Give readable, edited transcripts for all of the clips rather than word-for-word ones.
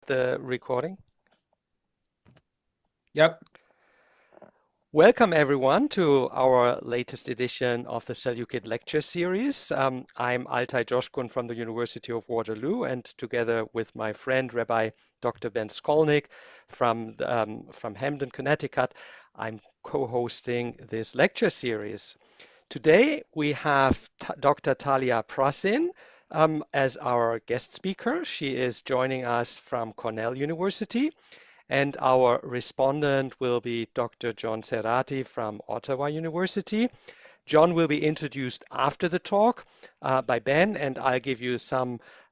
the recording? Yep. Welcome everyone to our latest edition of the Seleukid lecture series. I'm Altay from the University of Waterloo, and together with my friend Rabbi Dr. Ben Scolnic from Hamden, Connecticut, I'm co-hosting this lecture series. Today we have Dr. Talia Prussin as our guest speaker. She is joining us from Cornell University. And our respondent will be Dr. John Serrati from Ottawa University. John will be introduced after the talk by Ben, and I'll give you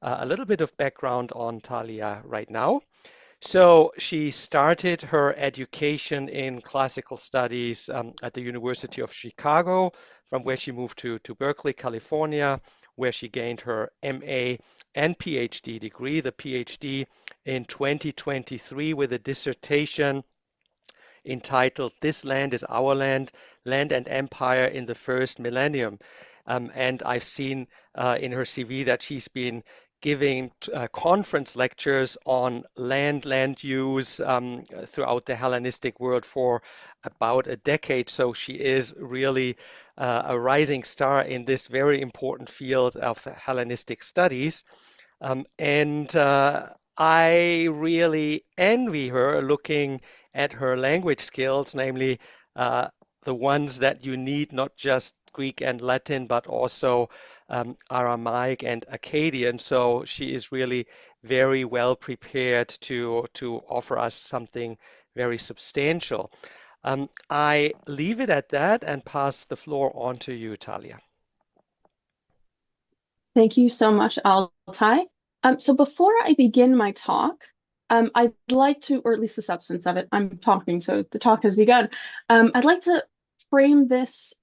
a little bit of background on Talia right now. So she started her education in classical studies at the University of Chicago, from where she moved to Berkeley, California, where she gained her MA and PhD degree, the PhD in 2023 with a dissertation entitled This Land is Our Land, Land and Empire in the First Millennium. And I've seen in her CV that she's been giving conference lectures on land use throughout the Hellenistic world for about a decade. So she is really a rising star in this very important field of Hellenistic studies. And I really envy her looking at her language skills, namely the ones that you need, not just Greek and Latin, but also Aramaic and Akkadian. So she is really very well prepared to offer us something very substantial. I leave it at that and pass the floor on to you, Talia. Thank you so much, Altay. So before I begin my talk, I'd like to, or at least the substance of it, I'm talking, so the talk has begun. I'd like to frame this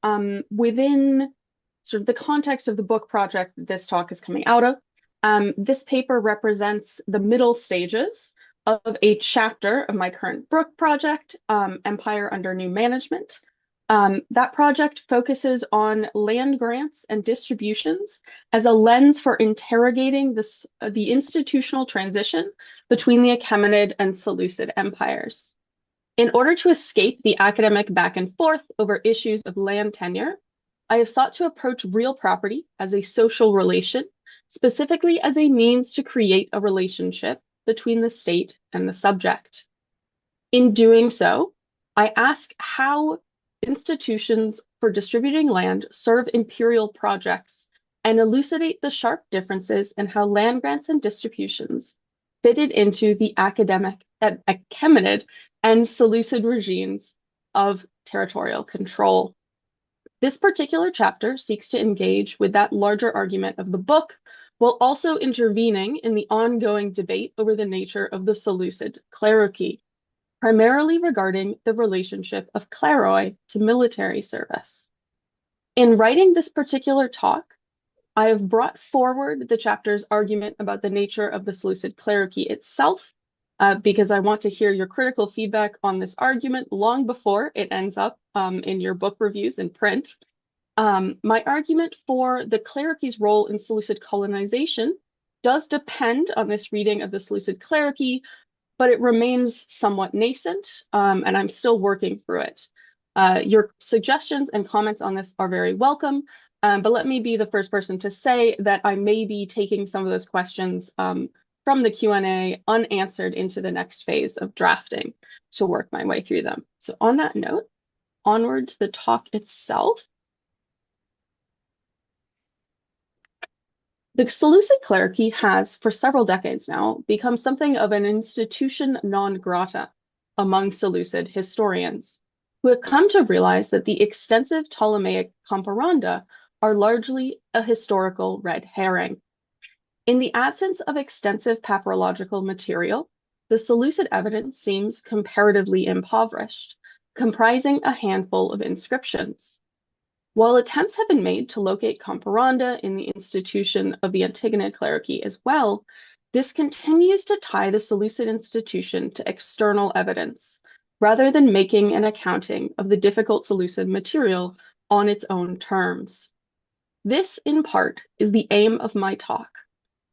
within sort of the context of the book project that this talk is coming out of. This paper represents the middle stages of a chapter of my current book project, Empire Under New Management. That project focuses on land grants and distributions as a lens for interrogating the institutional transition between the Achaemenid and Seleucid empires. In order to escape the academic back and forth over issues of land tenure, I have sought to approach real property as a social relation, specifically as a means to create a relationship between the state and the subject. In doing so, I ask how institutions for distributing land serve imperial projects and elucidate the sharp differences in how land grants and distributions fitted into the Achaemenid and Seleucid regimes of territorial control. This particular chapter seeks to engage with that larger argument of the book, while also intervening in the ongoing debate over the nature of the Seleucid Cleruchy, primarily regarding the relationship of Kleroi to military service. In writing this particular talk, I have brought forward the chapter's argument about the nature of the Seleucid Cleruchy itself, because I want to hear your critical feedback on this argument long before it ends up in your book reviews in print. My argument for the Cleruchy's role in Seleucid colonization does depend on this reading of the Seleucid Cleruchy, but it remains somewhat nascent, and I'm still working through it. Your suggestions and comments on this are very welcome, but let me be the first person to say that I may be taking some of those questions from the Q&A unanswered into the next phase of drafting to work my way through them. So on that note, onward to the talk itself. The Seleucid Cleruchy has, for several decades now, become something of an institution non grata among Seleucid historians, who have come to realize that the extensive Ptolemaic comparanda are largely a historical red herring. In the absence of extensive papyrological material, the Seleucid evidence seems comparatively impoverished, comprising a handful of inscriptions. While attempts have been made to locate comparanda in the institution of the Antigonid Cleruchy as well, this continues to tie the Seleucid institution to external evidence, rather than making an accounting of the difficult Seleucid material on its own terms. This, in part, is the aim of my talk,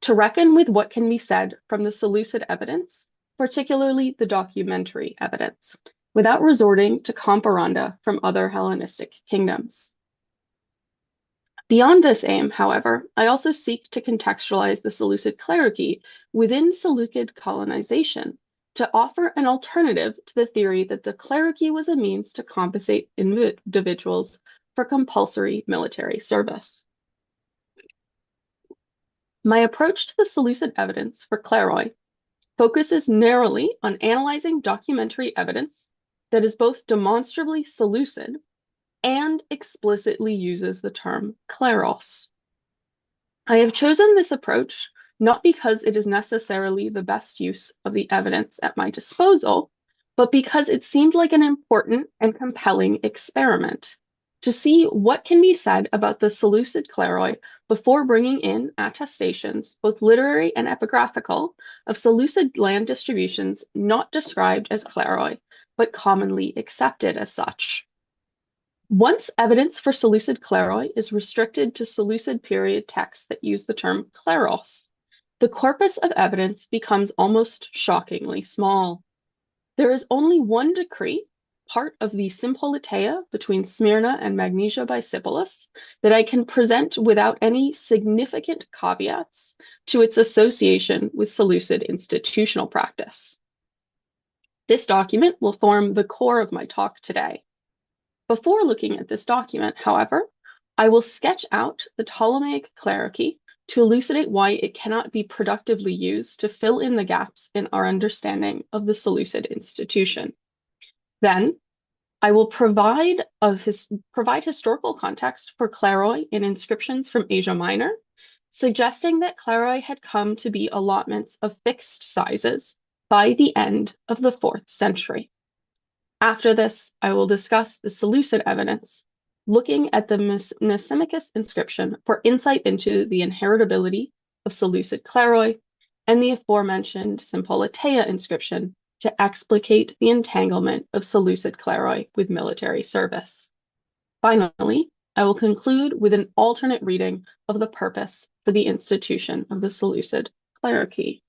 to reckon with what can be said from the Seleucid evidence, particularly the documentary evidence, without resorting to comparanda from other Hellenistic kingdoms. Beyond this aim, however, I also seek to contextualize the Seleucid Cleruchy within Seleukid colonization to offer an alternative to the theory that the cleruchy was a means to compensate individuals for compulsory military service. My approach to the Seleucid evidence for Kleroi focuses narrowly on analyzing documentary evidence that is both demonstrably Seleucid and explicitly uses the term kleros. I have chosen this approach not because it is necessarily the best use of the evidence at my disposal, but because it seemed like an important and compelling experiment to see what can be said about the Seleucid Kleroi before bringing in attestations, both literary and epigraphical, of Seleucid land distributions not described as Kleroi, but commonly accepted as such. Once evidence for Seleucid Kleroi is restricted to Seleucid period texts that use the term kleros, the corpus of evidence becomes almost shockingly small. There is only one decree, part of the Sympoliteia between Smyrna and Magnesia by Sipolis, that I can present without any significant caveats to its association with Seleucid institutional practice. This document will form the core of my talk today. Before looking at this document, however, I will sketch out the Ptolemaic cleruchy to elucidate why it cannot be productively used to fill in the gaps in our understanding of the Seleucid institution. Then, I will provide historical context for Kleroi in inscriptions from Asia Minor, suggesting that Kleroi had come to be allotments of fixed sizes by the end of the 4th century. After this, I will discuss the Seleucid evidence, looking at the Mnesimicus inscription for insight into the inheritability of Seleucid Kleroi, and the aforementioned Sympoliteia inscription to explicate the entanglement of Seleucid Kleroi with military service. Finally, I will conclude with an alternate reading of the purpose for the institution of the Seleucid Cleruchy.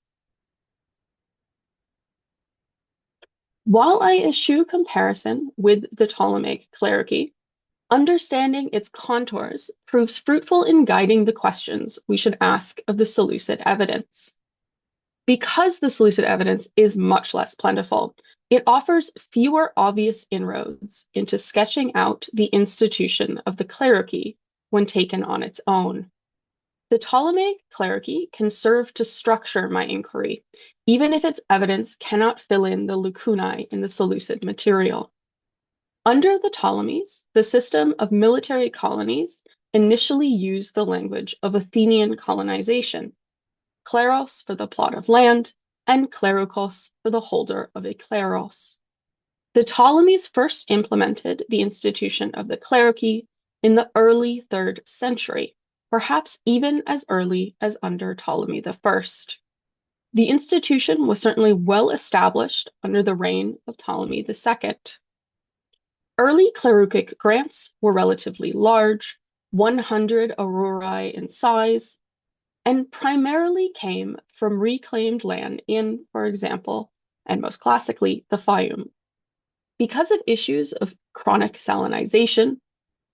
While I eschew comparison with the Ptolemaic cleruchy, understanding its contours proves fruitful in guiding the questions we should ask of the Seleucid evidence. Because the Seleucid evidence is much less plentiful, it offers fewer obvious inroads into sketching out the institution of the cleruchy when taken on its own. The Ptolemaic cleruchy can serve to structure my inquiry, even if its evidence cannot fill in the lacunae in the Seleucid material. Under the Ptolemies, the system of military colonies initially used the language of Athenian colonization, kleros for the plot of land, and klerukos for the holder of a kleros. The Ptolemies first implemented the institution of the cleruchy in the early 3rd century, perhaps even as early as under Ptolemy I. The institution was certainly well established under the reign of Ptolemy II. Early cleruchic grants were relatively large, 100 aurei in size, and primarily came from reclaimed land in, for example, and most classically, the Fayum. Because of issues of chronic salinization,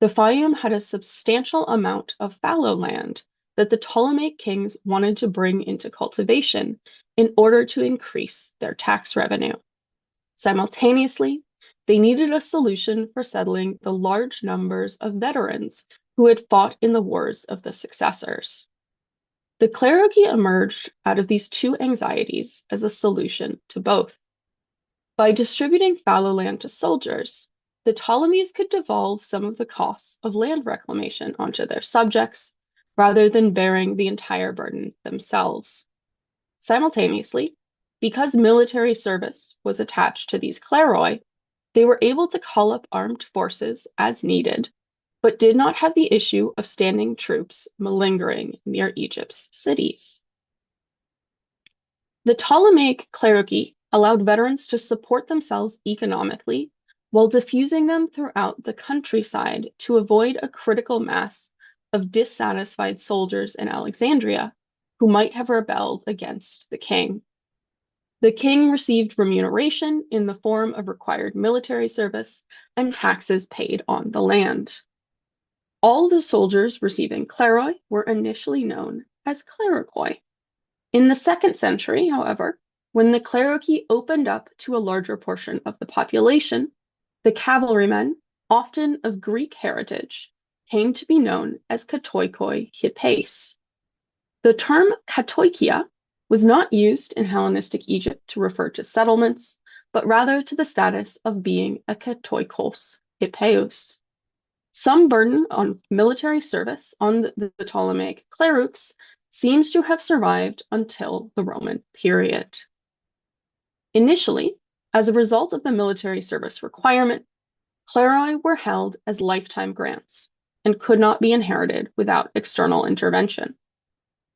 the Fayum had a substantial amount of fallow land that the Ptolemaic kings wanted to bring into cultivation in order to increase their tax revenue. Simultaneously, they needed a solution for settling the large numbers of veterans who had fought in the wars of the successors. The cleruchy emerged out of these two anxieties as a solution to both. By distributing fallow land to soldiers, the Ptolemies could devolve some of the costs of land reclamation onto their subjects, rather than bearing the entire burden themselves. Simultaneously, because military service was attached to these kleroi, they were able to call up armed forces as needed, but did not have the issue of standing troops malingering near Egypt's cities. The Ptolemaic cleruchy allowed veterans to support themselves economically while diffusing them throughout the countryside to avoid a critical mass of dissatisfied soldiers in Alexandria who might have rebelled against the king. The king received remuneration in the form of required military service and taxes paid on the land. All the soldiers receiving Kleroi were initially known as Cleruchy. In the 2nd century, however, when the Cleruchy opened up to a larger portion of the population, the cavalrymen, often of Greek heritage, came to be known as katoikoi hippeis. The term katoikia was not used in Hellenistic Egypt to refer to settlements, but rather to the status of being a katoikos hippeus. Some burden on military service on the Ptolemaic clerics seems to have survived until the Roman period. Initially, as a result of the military service requirement, Kleroi were held as lifetime grants and could not be inherited without external intervention.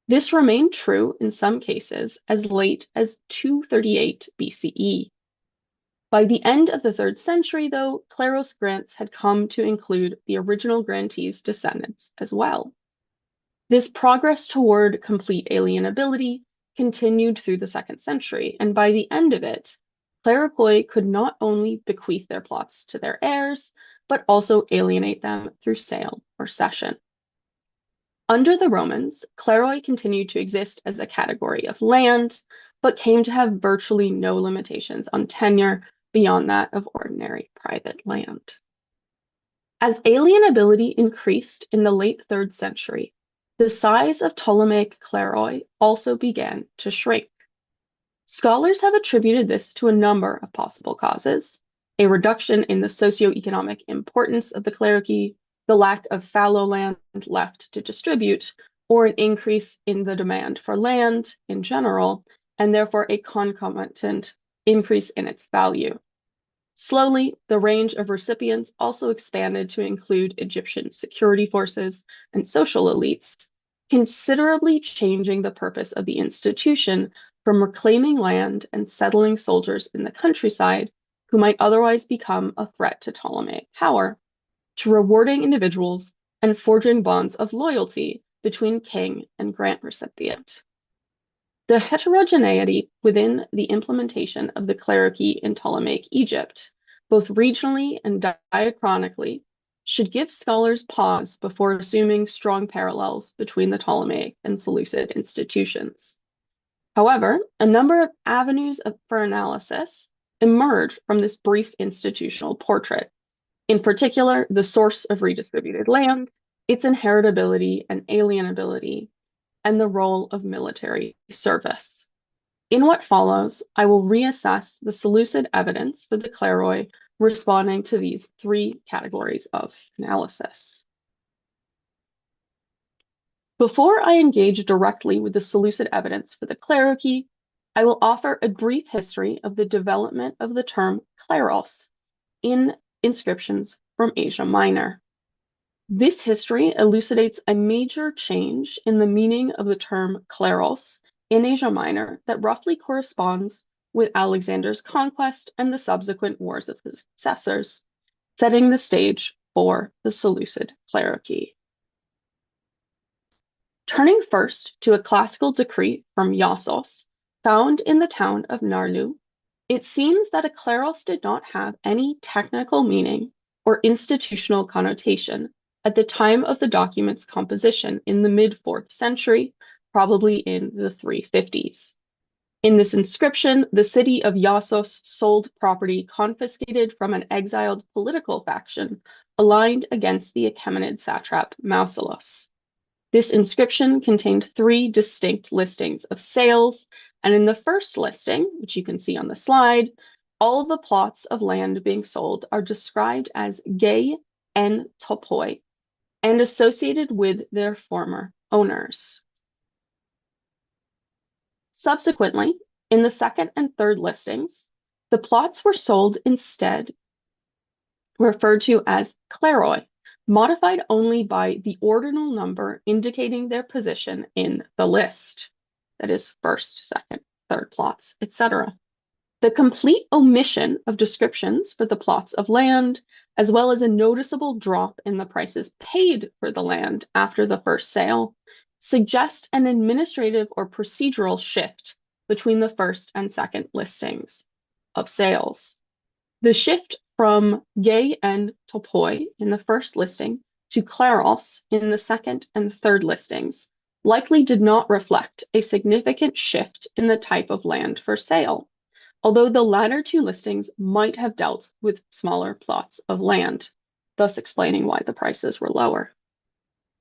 This remained true in some cases as late as 238 BCE. By the end of the 3rd century, though, Kleros grants had come to include the original grantees' descendants as well. This progress toward complete alienability continued through the 2nd century, and by the end of it, Cleroi could not only bequeath their plots to their heirs, but also alienate them through sale or cession. Under the Romans, Kleroi continued to exist as a category of land, but came to have virtually no limitations on tenure beyond that of ordinary private land. As alienability increased in the late 3rd century, the size of Ptolemaic Kleroi also began to shrink. Scholars have attributed this to a number of possible causes: a reduction in the socioeconomic importance of the clerichy, the lack of fallow land left to distribute, or an increase in the demand for land in general, and therefore a concomitant increase in its value. Slowly, the range of recipients also expanded to include Egyptian security forces and social elites, considerably changing the purpose of the institution from reclaiming land and settling soldiers in the countryside who might otherwise become a threat to Ptolemaic power, to rewarding individuals and forging bonds of loyalty between king and grant recipient. The heterogeneity within the implementation of the clerichy in Ptolemaic Egypt, both regionally and diachronically, should give scholars pause before assuming strong parallels between the Ptolemaic and Seleucid institutions. However, a number of avenues for analysis emerge from this brief institutional portrait. In particular, the source of redistributed land, its inheritability and alienability, and the role of military service. In what follows, I will reassess the Seleucid evidence for the Kleroi responding to these 3 categories of analysis. Before I engage directly with the Seleucid evidence for the clerichy, I will offer a brief history of the development of the term kleros in inscriptions from Asia Minor. This history elucidates a major change in the meaning of the term kleros in Asia Minor that roughly corresponds with Alexander's conquest and the subsequent wars of his successors, setting the stage for the Seleucid clerichy. Turning first to a classical decree from Iassos, found in the town of Narlu, it seems that a kleros did not have any technical meaning or institutional connotation at the time of the document's composition in the mid-4th century, probably in the 350s. In this inscription, the city of Iassos sold property confiscated from an exiled political faction aligned against the Achaemenid satrap Mausolus. This inscription contained 3 distinct listings of sales, and in the first listing, which you can see on the slide, all the plots of land being sold are described as gay en topoi and associated with their former owners. Subsequently, in the 2nd and 3rd listings, the plots were sold instead, referred to as Kleroi, modified only by the ordinal number indicating their position in the list. That is 1st, 2nd, 3rd plots, etc. The complete omission of descriptions for the plots of land, as well as a noticeable drop in the prices paid for the land after the first sale, suggest an administrative or procedural shift between the first and second listings of sales. The shift from gay and topoi in the first listing to kleros in the second and third listings likely did not reflect a significant shift in the type of land for sale, although the latter two listings might have dealt with smaller plots of land, thus explaining why the prices were lower.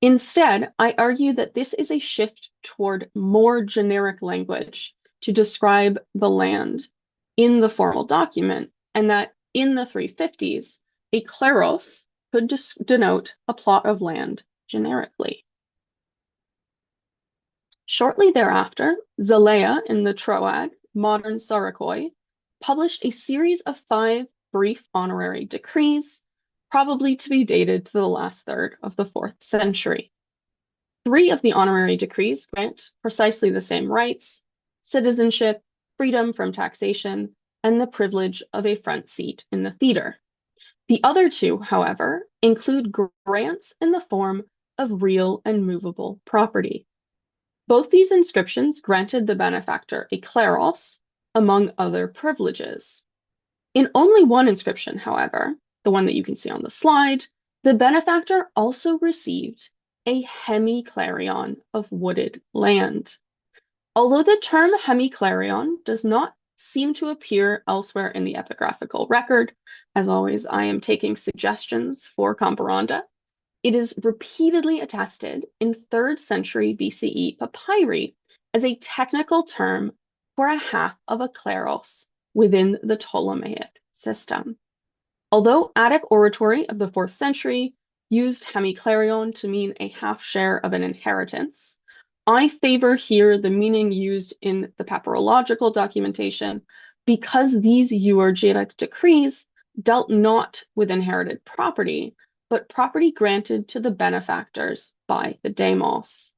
Instead, I argue that this is a shift toward more generic language to describe the land in the formal document, and that in the 350s, a kleros could denote a plot of land generically. Shortly thereafter, Zelea in the Troad, modern Sarikoi, published a series of 5 brief honorary decrees, probably to be dated to the last third of the 4th century. 3 of the honorary decrees grant precisely the same rights: citizenship, freedom from taxation, and the privilege of a front seat in the theater. The other 2, however, include grants in the form of real and movable property. Both these inscriptions granted the benefactor a kleros, among other privileges. In only one inscription, however, the one that you can see on the slide, the benefactor also received a hemiclerion of wooded land. Although the term hemiclerion does not seem to appear elsewhere in the epigraphical record, as always, I am taking suggestions for comparanda, it is repeatedly attested in 3rd century BCE papyri as a technical term for a half of a kleros within the Ptolemaic system. Although Attic oratory of the 4th century used hemiclerion to mean a half share of an inheritance, I favor here the meaning used in the papyrological documentation because these euergetic decrees dealt not with inherited property, but property granted to the benefactors by the demos.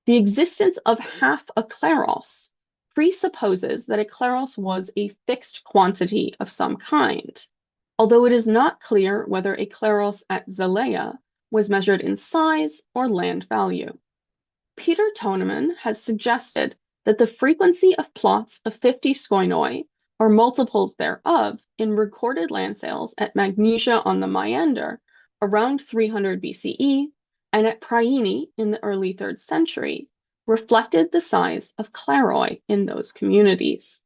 The existence of half a kleros presupposes that a kleros was a fixed quantity of some kind, although it is not clear whether a kleros at Zelea was measured in size or land value. Peter Toneman has suggested that the frequency of plots of 50 skoinoi, or multiples thereof, in recorded land sales at Magnesia on the Maeander around 300 BCE and at Priene in the early 3rd century reflected the size of Kleroi in those communities.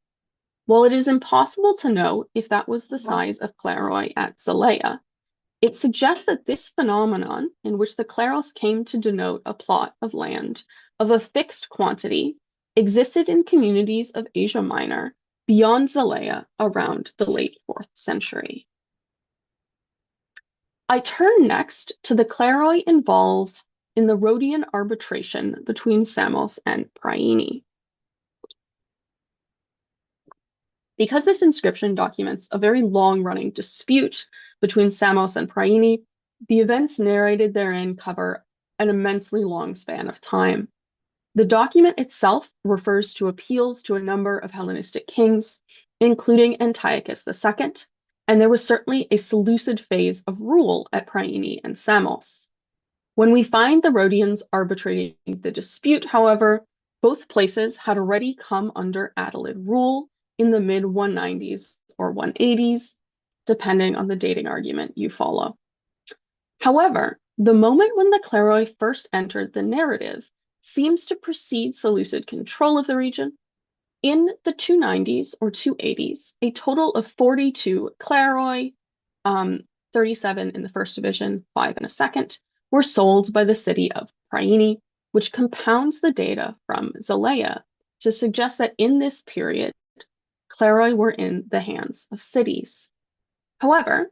While it is impossible to know if that was the size of Kleroi at Zelea, it suggests that this phenomenon, in which the kleros came to denote a plot of land of a fixed quantity, existed in communities of Asia Minor beyond Zelea around the late 4th century. I turn next to the Kleroi involved in the Rhodian arbitration between Samos and Priene. Because this inscription documents a very long-running dispute between Samos and Priene, the events narrated therein cover an immensely long span of time. The document itself refers to appeals to a number of Hellenistic kings, including Antiochus II, and there was certainly a Seleucid phase of rule at Priene and Samos. When we find the Rhodians arbitrating the dispute, however, both places had already come under Attalid rule in the mid-190s or 180s, depending on the dating argument you follow. However, the moment when the Kleroi first entered the narrative seems to precede Seleucid control of the region. In the 290s or 280s, a total of 42 Kleroi, 37 in the first division, 5 in a second, were sold by the city of Priene, which compounds the data from Zelea to suggest that in this period, Kleroi were in the hands of cities. However,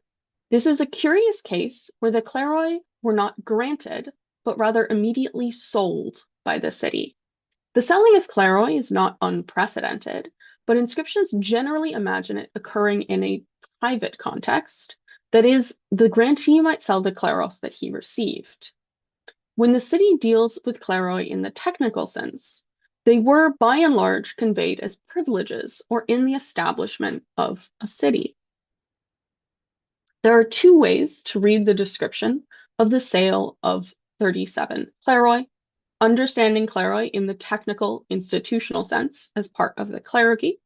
this is a curious case where the Kleroi were not granted, but rather immediately sold by the city. The selling of Kleroi is not unprecedented, but inscriptions generally imagine it occurring in a private context. That is, the grantee might sell the kleros that he received. When the city deals with Kleroi in the technical sense, they were by and large conveyed as privileges or in the establishment of a city. There are 2 ways to read the description of the sale of 37 Kleroi. understanding Kleroi in the technical institutional sense as part of the Cleruchy,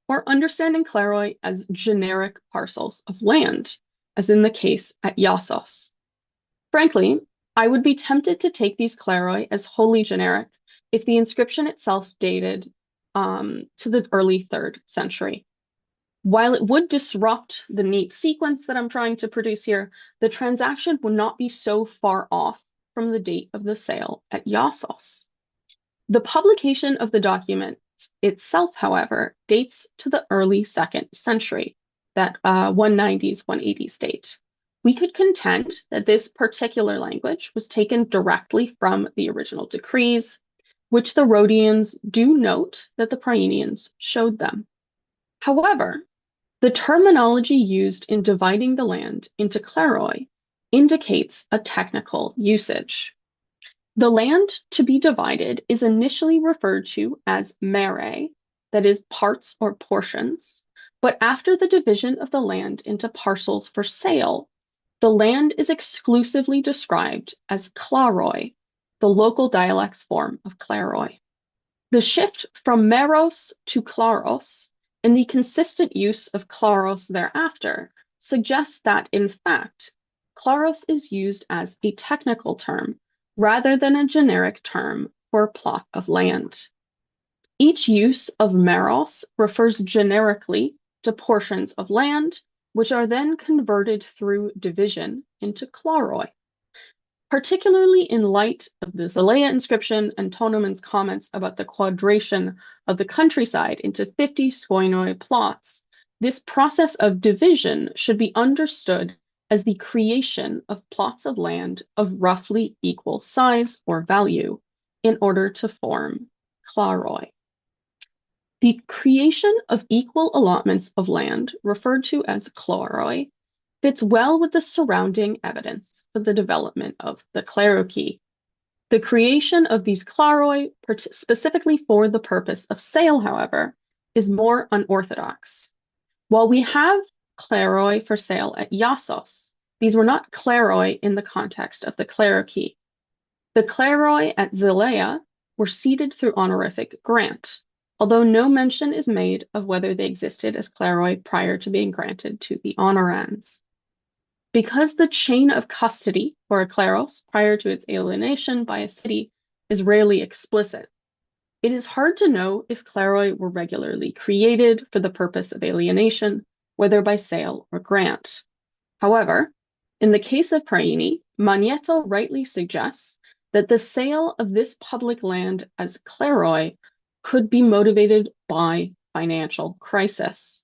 or understanding Kleroi as generic parcels of land, as in the case at Iassos. Frankly, I would be tempted to take these Kleroi as wholly generic if the inscription itself dated to the early 3rd century. While it would disrupt the neat sequence that I'm trying to produce here, the transaction would not be so far off from the date of the sale at Iassos. The publication of the document itself, however, dates to the early 2nd century, that 190s, 180s date. We could contend that this particular language was taken directly from the original decrees, which the Rhodians do note that the Prienians showed them. However, the terminology used in dividing the land into Kleroi indicates a technical usage. The land to be divided is initially referred to as mere, that is, parts or portions, but after the division of the land into parcels for sale, the land is exclusively described as Klaroi, the local dialect's form of Kleroi. The shift from meros to klaros and the consistent use of klaros thereafter suggests that, in fact, klaros is used as a technical term rather than a generic term for a plot of land. Each use of meros refers generically to portions of land, which are then converted through division into klaroi. Particularly in light of the Zelaya inscription and Toneman's comments about the quadration of the countryside into 50 skoinoi plots, this process of division should be understood as the creation of plots of land of roughly equal size or value in order to form klaroi. The creation of equal allotments of land, referred to as klaroi, fits well with the surrounding evidence for the development of the Cleruchy. The creation of these klaroi, specifically for the purpose of sale, however, is more unorthodox. While we have kleroi for sale at Iassos, these were not kleroi in the context of the Cleruchy. The kleroi at Zelaya were ceded through honorific grant, although no mention is made of whether they existed as kleroi prior to being granted to the honorands. Because the chain of custody for a kleros prior to its alienation by a city is rarely explicit, it is hard to know if kleroi were regularly created for the purpose of alienation, whether by sale or grant. However, in the case of Priene, Magneto rightly suggests that the sale of this public land as kleroi could be motivated by financial crisis.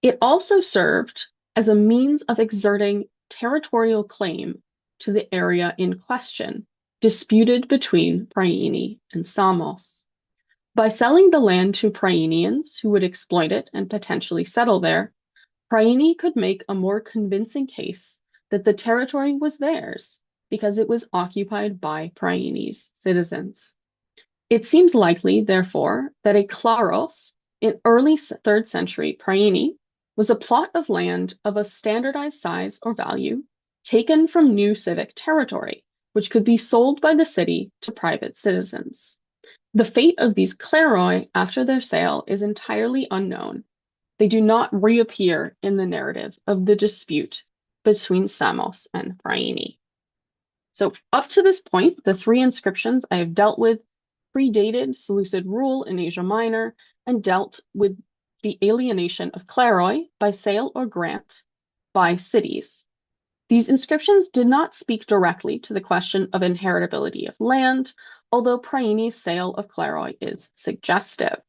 It also served as a means of exerting territorial claim to the area in question, disputed between Priene and Samos. By selling the land to Prienians who would exploit it and potentially settle there, Priene could make a more convincing case that the territory was theirs because it was occupied by Priene's citizens. It seems likely, therefore, that a klaros in early 3rd century Priene was a plot of land of a standardized size or value taken from new civic territory, which could be sold by the city to private citizens. The fate of these kleroi after their sale is entirely unknown. They do not reappear in the narrative of the dispute between Samos and Priene. So up to this point, the 3 inscriptions I have dealt with predated Seleucid rule in Asia Minor and dealt with the alienation of kleroi by sale or grant by cities. These inscriptions did not speak directly to the question of inheritability of land, although Priene's sale of kleroi is suggestive.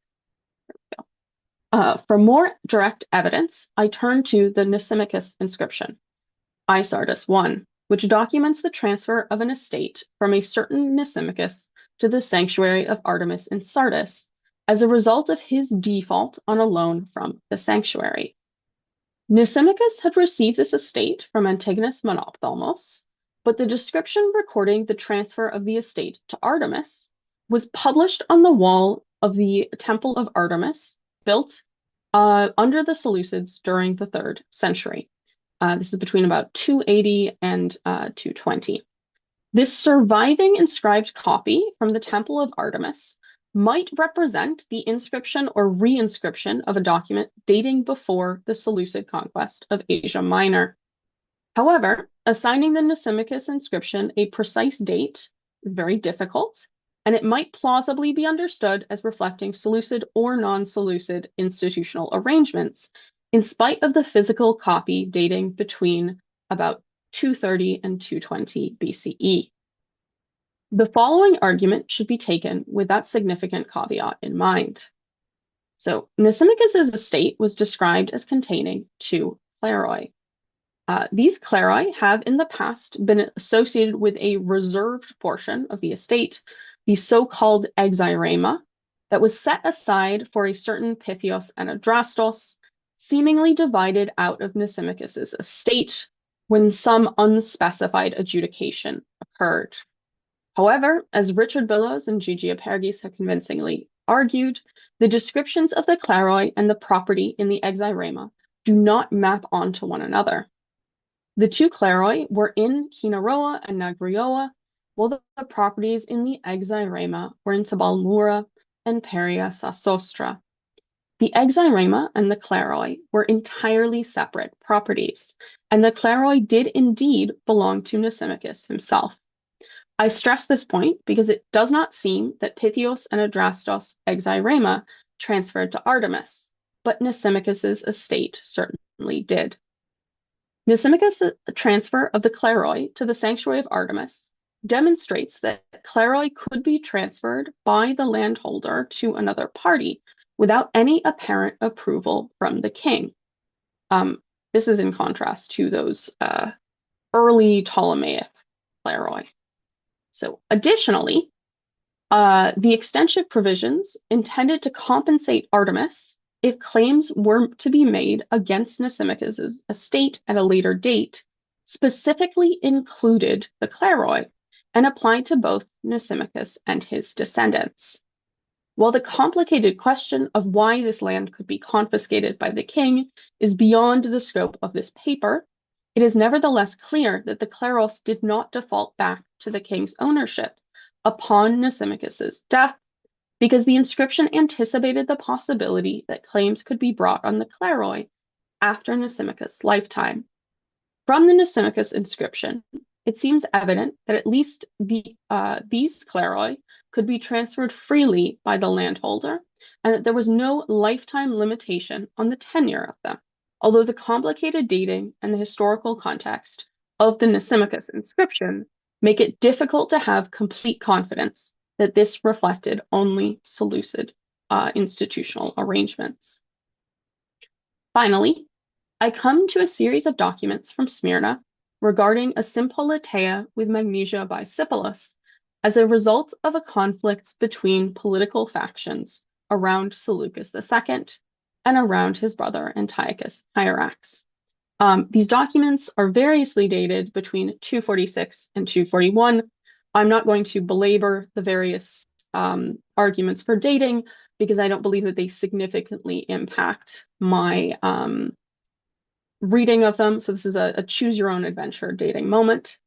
For more direct evidence, I turn to the Nisimachus inscription, I Sardis I, which documents the transfer of an estate from a certain Nisimachus to the sanctuary of Artemis in Sardis as a result of his default on a loan from the sanctuary. Nisimachus had received this estate from Antigonus Monophthalmos, but the description recording the transfer of the estate to Artemis was published on the wall of the Temple of Artemis, built under the Seleucids during the 3rd century. This is between about 280 and 220. This surviving inscribed copy from the Temple of Artemis might represent the inscription or re-inscription of a document dating before the Seleucid conquest of Asia Minor. However, assigning the Nisimachus inscription a precise date is very difficult, and it might plausibly be understood as reflecting Seleucid or non-Seleucid institutional arrangements, in spite of the physical copy dating between about 230 and 220 BCE. The following argument should be taken with that significant caveat in mind. So, Nisimachus's estate was described as containing two Kleroi. These Kleroi have in the past been associated with a reserved portion of the estate, the so-called exirema, that was set aside for a certain Pythios and Adrastos, seemingly divided out of Nisimachus's estate when some unspecified adjudication occurred. However, as Richard Billows and Gigi Apergis have convincingly argued, the descriptions of the Kleroi and the property in the exirema do not map onto one another. The two Kleroi were in Kinaroa and Nagrioa, while the properties in the exirema were in Tabalmura and Peria Sasostra. The exirema and the Kleroi were entirely separate properties, and the Kleroi did indeed belong to Nisimachus himself. I stress this point because it does not seem that Pythios and Adrastos exirema transferred to Artemis, but Nisimachus's estate certainly did. Nisimachus' transfer of the Kleroi to the sanctuary of Artemis demonstrates that Kleroi could be transferred by the landholder to another party without any apparent approval from the king. This is in contrast to those early Ptolemaic Kleroi. So additionally, the extension provisions intended to compensate Artemis if claims were to be made against Nisimachus's estate at a later date, specifically included the Kleroi and applied to both Nisimachus and his descendants. While the complicated question of why this land could be confiscated by the king is beyond the scope of this paper, it is nevertheless clear that the Kleros did not default back to the king's ownership upon Nisimachus's death, because the inscription anticipated the possibility that claims could be brought on the Kleroi after Nisimachus' lifetime. From the Nisimachus inscription, it seems evident that at least these Kleroi could be transferred freely by the landholder, and that there was no lifetime limitation on the tenure of them, although the complicated dating and the historical context of the Nisimachus inscription make it difficult to have complete confidence that this reflected only Seleucid institutional arrangements. Finally, I come to a series of documents from Smyrna regarding a Sympolateia with Magnesia by Sipylus as a result of a conflict between political factions around Seleucus II and around his brother Antiochus Hierax. These documents are variously dated between 246 and 241. I'm not going to belabor the various arguments for dating because I don't believe that they significantly impact my reading of them. So this is a choose your own adventure dating moment.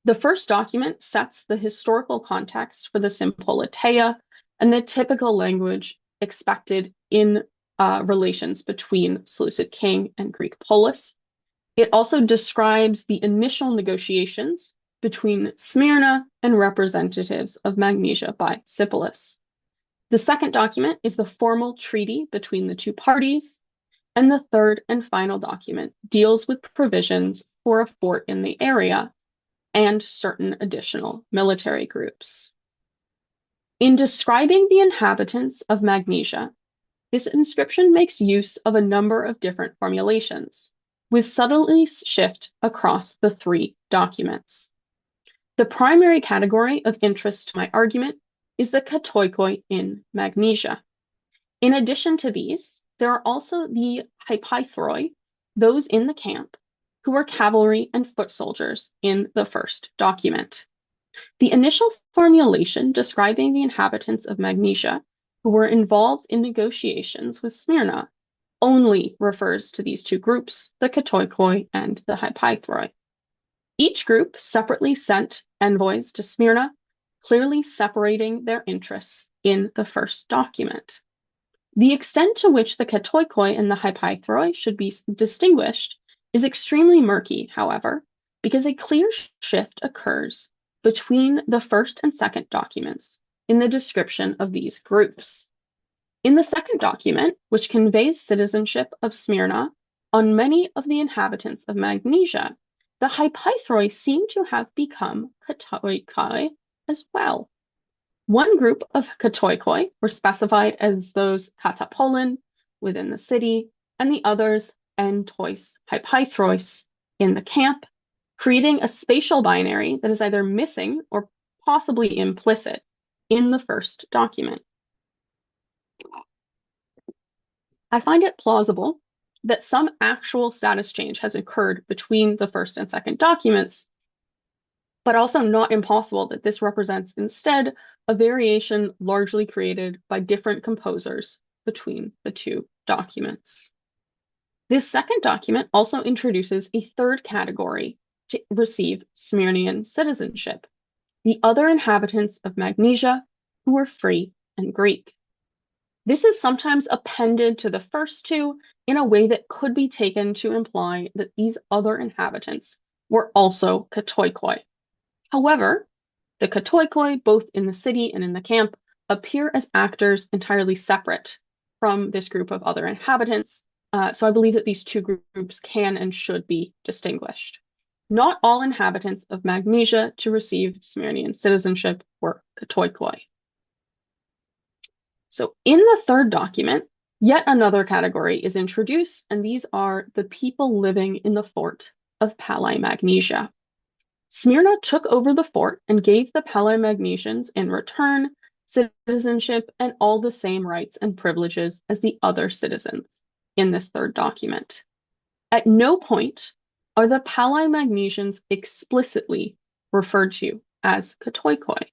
The first document sets the historical context for the Sympolateia and the typical language expected in relations between Seleucid king and Greek polis. It also describes the initial negotiations between Smyrna and representatives of Magnesia by Sipylus. The second document is the formal treaty between the two parties, and the third and final document deals with provisions for a fort in the area and certain additional military groups. In describing the inhabitants of Magnesia, this inscription makes use of a number of different formulations, with subtlety shift across the three documents. The primary category of interest to my argument is the katoikoi in Magnesia. In addition to these, there are also the hypaithroi, those in the camp, who were cavalry and foot soldiers in the first document. The initial formulation describing the inhabitants of Magnesia who were involved in negotiations with Smyrna only refers to these two groups, the katoikoi and the hypaithroi. Each group separately sent envoys to Smyrna, clearly separating their interests in the first document. The extent to which the katoikoi and the hypaithroi should be distinguished is extremely murky, however, because a clear shift occurs between the first and second documents in the description of these groups. In the second document, which conveys citizenship of Smyrna on many of the inhabitants of Magnesia, the hypaithroi seem to have become katoikoi as well. One group of katoikoi were specified as those katapolin within the city, and the others entois hypaithrois in the camp, creating a spatial binary that is either missing or possibly implicit in the first document. I find it plausible that some actual status change has occurred between the first and second documents, but also not impossible that this represents instead a variation largely created by different composers between the two documents. This second document also introduces a third category to receive Smyrnian citizenship, the other inhabitants of Magnesia who were free and Greek. This is sometimes appended to the first two in a way that could be taken to imply that these other inhabitants were also katoikoi. However, the katoikoi, both in the city and in the camp, appear as actors entirely separate from this group of other inhabitants, so I believe that these two groups can and should be distinguished. Not all inhabitants of Magnesia to receive Smyrnian citizenship were katoikoi. So in the third document, yet another category is introduced, and these are the people living in the fort of Ptolemaic. Smyrna took over the fort and gave the Ptolemaics in return citizenship and all the same rights and privileges as the other citizens in this third document. At no point are the Ptolemaics explicitly referred to as katoikoi.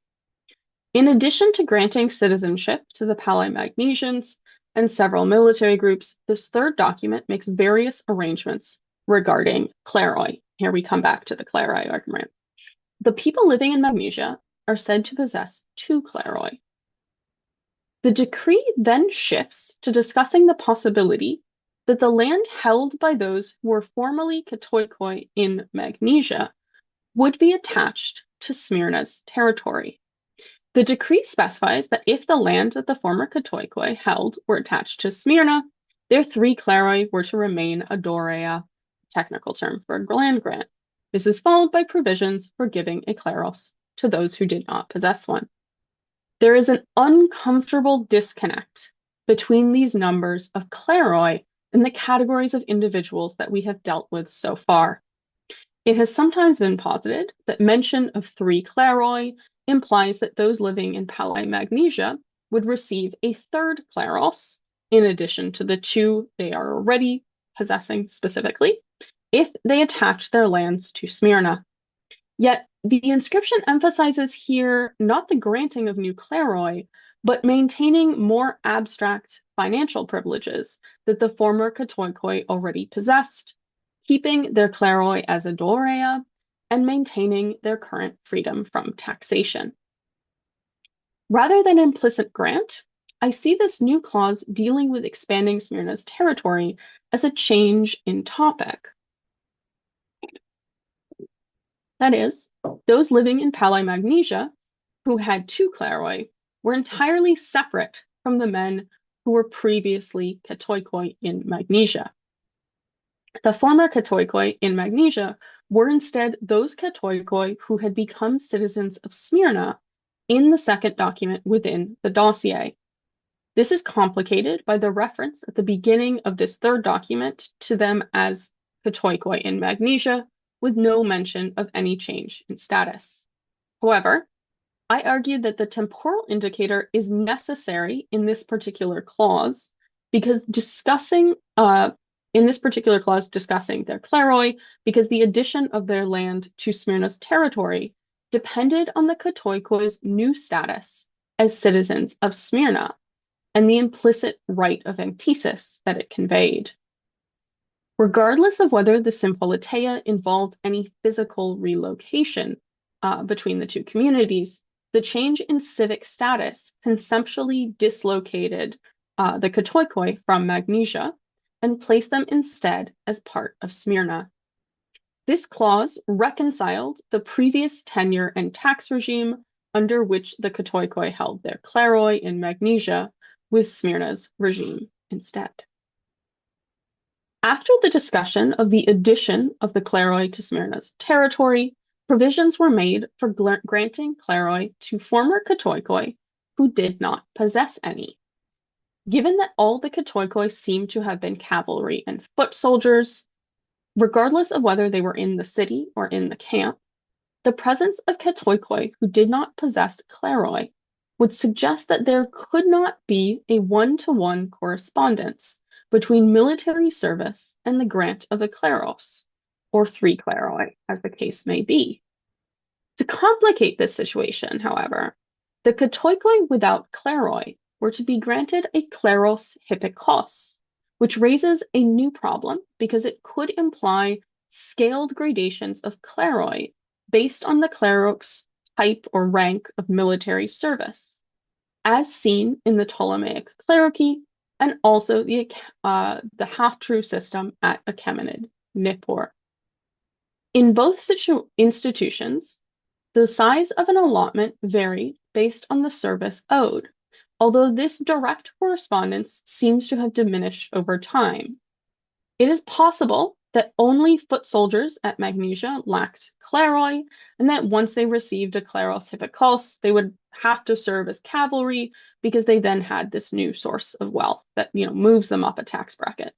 In addition to granting citizenship to the Ptolemaics and several military groups, this third document makes various arrangements regarding Kleroi. Here we come back to the Kleroi argument. The people living in Magnesia are said to possess two Kleroi. The decree then shifts to discussing the possibility that the land held by those who were formerly katoikoi in Magnesia would be attached to Smyrna's territory. The decree specifies that if the land that the former katoikoi held were attached to Smyrna, their three Kleroi were to remain adorea, technical term for a land grant. This is followed by provisions for giving a kleros to those who did not possess one. There is an uncomfortable disconnect between these numbers of Kleroi and the categories of individuals that we have dealt with so far. It has sometimes been posited that mention of three Kleroi implies that those living in Ptolemaic would receive a third kleros, in addition to the two they are already possessing specifically, if they attach their lands to Smyrna. Yet the inscription emphasizes here not the granting of new Kleroi, but maintaining more abstract financial privileges that the former katoikoi already possessed, keeping their Kleroi as adorea, and maintaining their current freedom from taxation. Rather than implicit grant, I see this new clause dealing with expanding Smyrna's territory as a change in topic. That is, those living in Ptolemaic who had two Kleroi were entirely separate from the men who were previously katoikoi in Magnesia. The former katoikoi in Magnesia were instead those katoikoi who had become citizens of Smyrna in the second document within the dossier. This is complicated by the reference at the beginning of this third document to them as katoikoi in Magnesia, with no mention of any change in status. However, I argue that the temporal indicator is necessary in this particular clause because discussing their Kleroi, because the addition of their land to Smyrna's territory depended on the katoikoi's new status as citizens of Smyrna and the implicit right of antithesis that it conveyed. Regardless of whether the Sympholeteia involved any physical relocation, between the two communities, the change in civic status conceptually dislocated the Kotoikoi from Magnesia and placed them instead as part of Smyrna. This clause reconciled the previous tenure and tax regime under which the Kotoikoi held their Kleroi in Magnesia with Smyrna's regime instead. After the discussion of the addition of the Kleroi to Smyrna's territory, provisions were made for granting Kleroi to former Kotoikoi who did not possess any. Given that all the Kotoikoi seem to have been cavalry and foot soldiers, regardless of whether they were in the city or in the camp, the presence of Kotoikoi who did not possess Kleroi would suggest that there could not be a one-to-one correspondence between military service and the grant of a kleros, or 3 Kleroi, as the case may be. To complicate this situation, however, the Kotoikoi without Kleroi were to be granted a kleros hypikos, which raises a new problem because it could imply scaled gradations of Kleroi based on the kleros type or rank of military service, as seen in the Ptolemaic Cleruchy and also the half-true system at Achaemenid, Nippur. In both institutions, the size of an allotment varied based on the service owed, although this direct correspondence seems to have diminished over time. It is possible that only foot soldiers at Magnesia lacked Kleroi, and that once they received a Kleros Hippikos, they would have to serve as cavalry because they then had this new source of wealth that moves them up a tax bracket.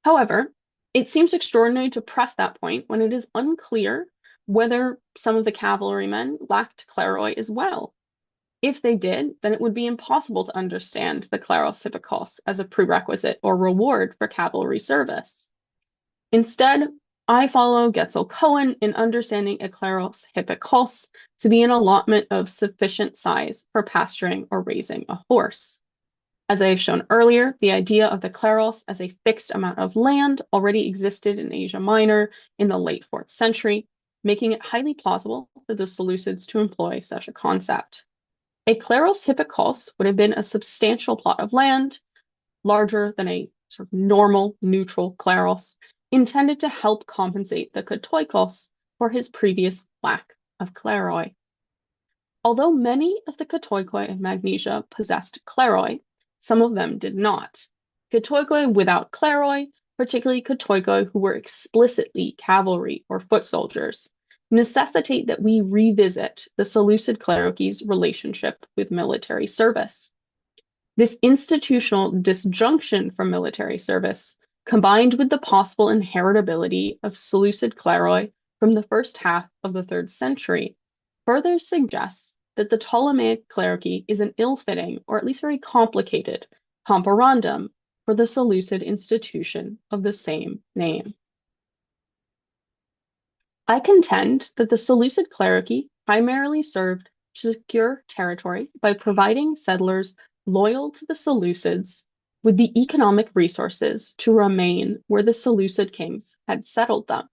However, it seems extraordinary to press that point when it is unclear whether some of the cavalrymen lacked Kleroi as well. If they did, then it would be impossible to understand the Kleros Hippikos as a prerequisite or reward for cavalry service. Instead, I follow Getzel-Cohen in understanding a Kleros Hippikos to be an allotment of sufficient size for pasturing or raising a horse. As I have shown earlier, the idea of the Kleros as a fixed amount of land already existed in Asia Minor in the late 4th century, making it highly plausible for the Seleucids to employ such a concept. A Kleros Hippikos would have been a substantial plot of land, larger than a sort of normal neutral Kleros, intended to help compensate the Kotoikos for his previous lack of Kleroi. Although many of the Kotoikoi of Magnesia possessed Kleroi, some of them did not. Kotoikoi without Kleroi, particularly Kotoikoi who were explicitly cavalry or foot soldiers, necessitate that we revisit the Seleucid Cleruchy's relationship with military service. This institutional disjunction from military service, combined with the possible inheritability of Seleucid Kleroi from the first half of the 3rd century, further suggests that the Ptolemaic Cleruchy is an ill-fitting, or at least very complicated, comparandum for the Seleucid institution of the same name. I contend that the Seleucid Cleruchy primarily served to secure territory by providing settlers loyal to the Seleucids with the economic resources to remain where the Seleucid kings had settled them.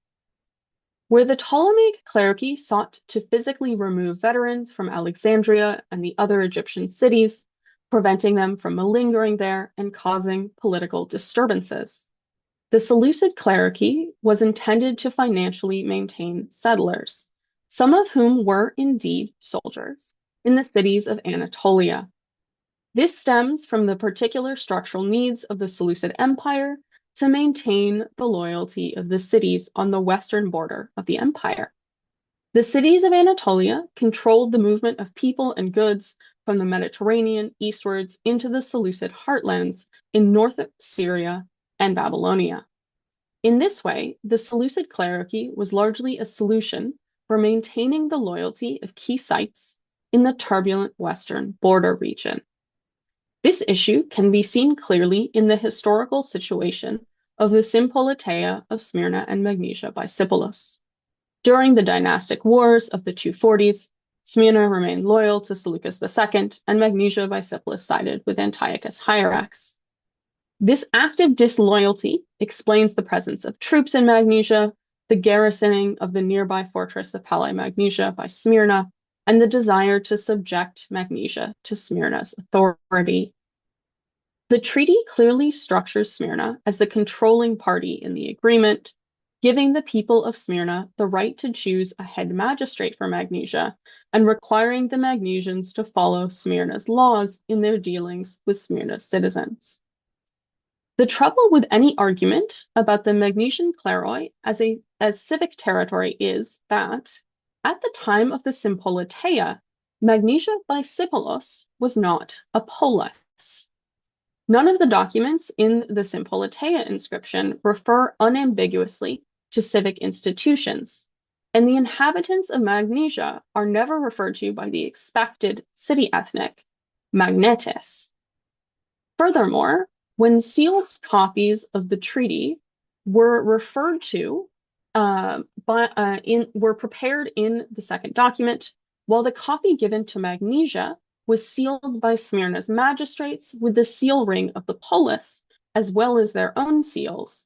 Where the Ptolemaic Cleruchy sought to physically remove veterans from Alexandria and the other Egyptian cities, preventing them from malingering there and causing political disturbances, the Seleucid Cleruchy was intended to financially maintain settlers, some of whom were indeed soldiers, in the cities of Anatolia. This stems from the particular structural needs of the Seleucid Empire to maintain the loyalty of the cities on the western border of the empire. The cities of Anatolia controlled the movement of people and goods from the Mediterranean eastwards into the Seleucid heartlands in north Syria and Babylonia. In this way, the Seleucid Cleruchy was largely a solution for maintaining the loyalty of key sites in the turbulent western border region. This issue can be seen clearly in the historical situation of the Sympoliteia of Smyrna and Magnesia by Sipolis. During the dynastic wars of the 240s, Smyrna remained loyal to Seleucus II, and Magnesia by Sipolis sided with Antiochus Hierax. This active disloyalty explains the presence of troops in Magnesia, the garrisoning of the nearby fortress of Palais Magnesia by Smyrna, and the desire to subject Magnesia to Smyrna's authority. The treaty clearly structures Smyrna as the controlling party in the agreement, giving the people of Smyrna the right to choose a head magistrate for Magnesia and requiring the Magnesians to follow Smyrna's laws in their dealings with Smyrna's citizens. The trouble with any argument about the Magnesian Kleroi as civic territory is that, at the time of the Sympolateia, Magnesia by Sipylos was not a polis. None of the documents in the Sympolateia inscription refer unambiguously to civic institutions, and the inhabitants of Magnesia are never referred to by the expected city ethnic, Magnetis. Furthermore, when sealed copies of the treaty were referred to were prepared in the second document, while the copy given to Magnesia was sealed by Smyrna's magistrates with the seal ring of the polis, as well as their own seals.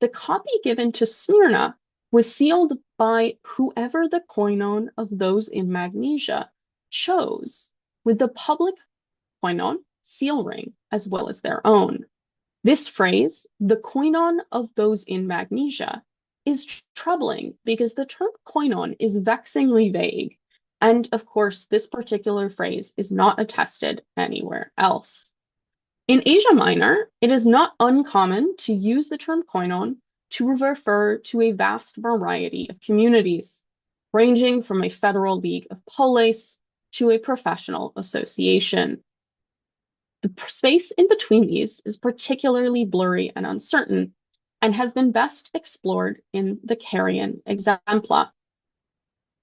The copy given to Smyrna was sealed by whoever the koinon of those in Magnesia chose, with the public koinon seal ring, as well as their own. This phrase, the koinon of those in Magnesia, is troubling because the term koinon is vexingly vague. And of course, this particular phrase is not attested anywhere else. In Asia Minor, it is not uncommon to use the term koinon to refer to a vast variety of communities, ranging from a federal league of polis to a professional association. The space in between these is particularly blurry and uncertain, and has been best explored in the Carian exempla.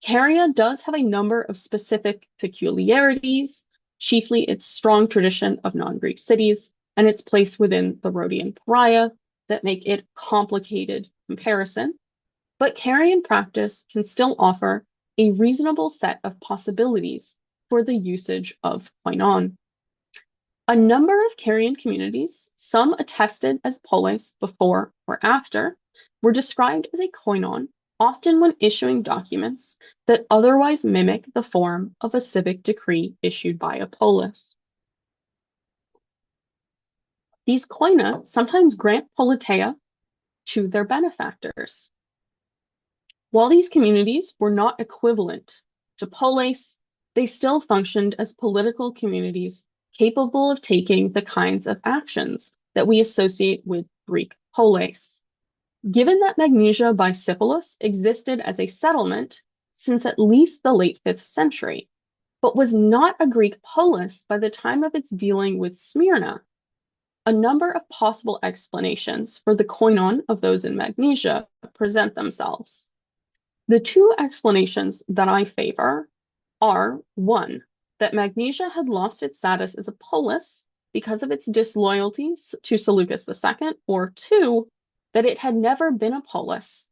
Caria does have a number of specific peculiarities, chiefly its strong tradition of non-Greek cities and its place within the Rhodian pariah that make it complicated comparison, but Carian practice can still offer a reasonable set of possibilities for the usage of koinon. A number of Carian communities, some attested as polis before or after, were described as a koinon, often when issuing documents that otherwise mimic the form of a civic decree issued by a polis. These koina sometimes grant politeia to their benefactors. While these communities were not equivalent to polis, they still functioned as political communities capable of taking the kinds of actions that we associate with Greek polis. Given that Magnesia by Sipylos existed as a settlement since at least the late 5th century, but was not a Greek polis by the time of its dealing with Smyrna, a number of possible explanations for the koinon of those in Magnesia present themselves. The two explanations that I favor are, one, that Magnesia had lost its status as a polis because of its disloyalty to Seleucus II, or two, that it had never been a polis,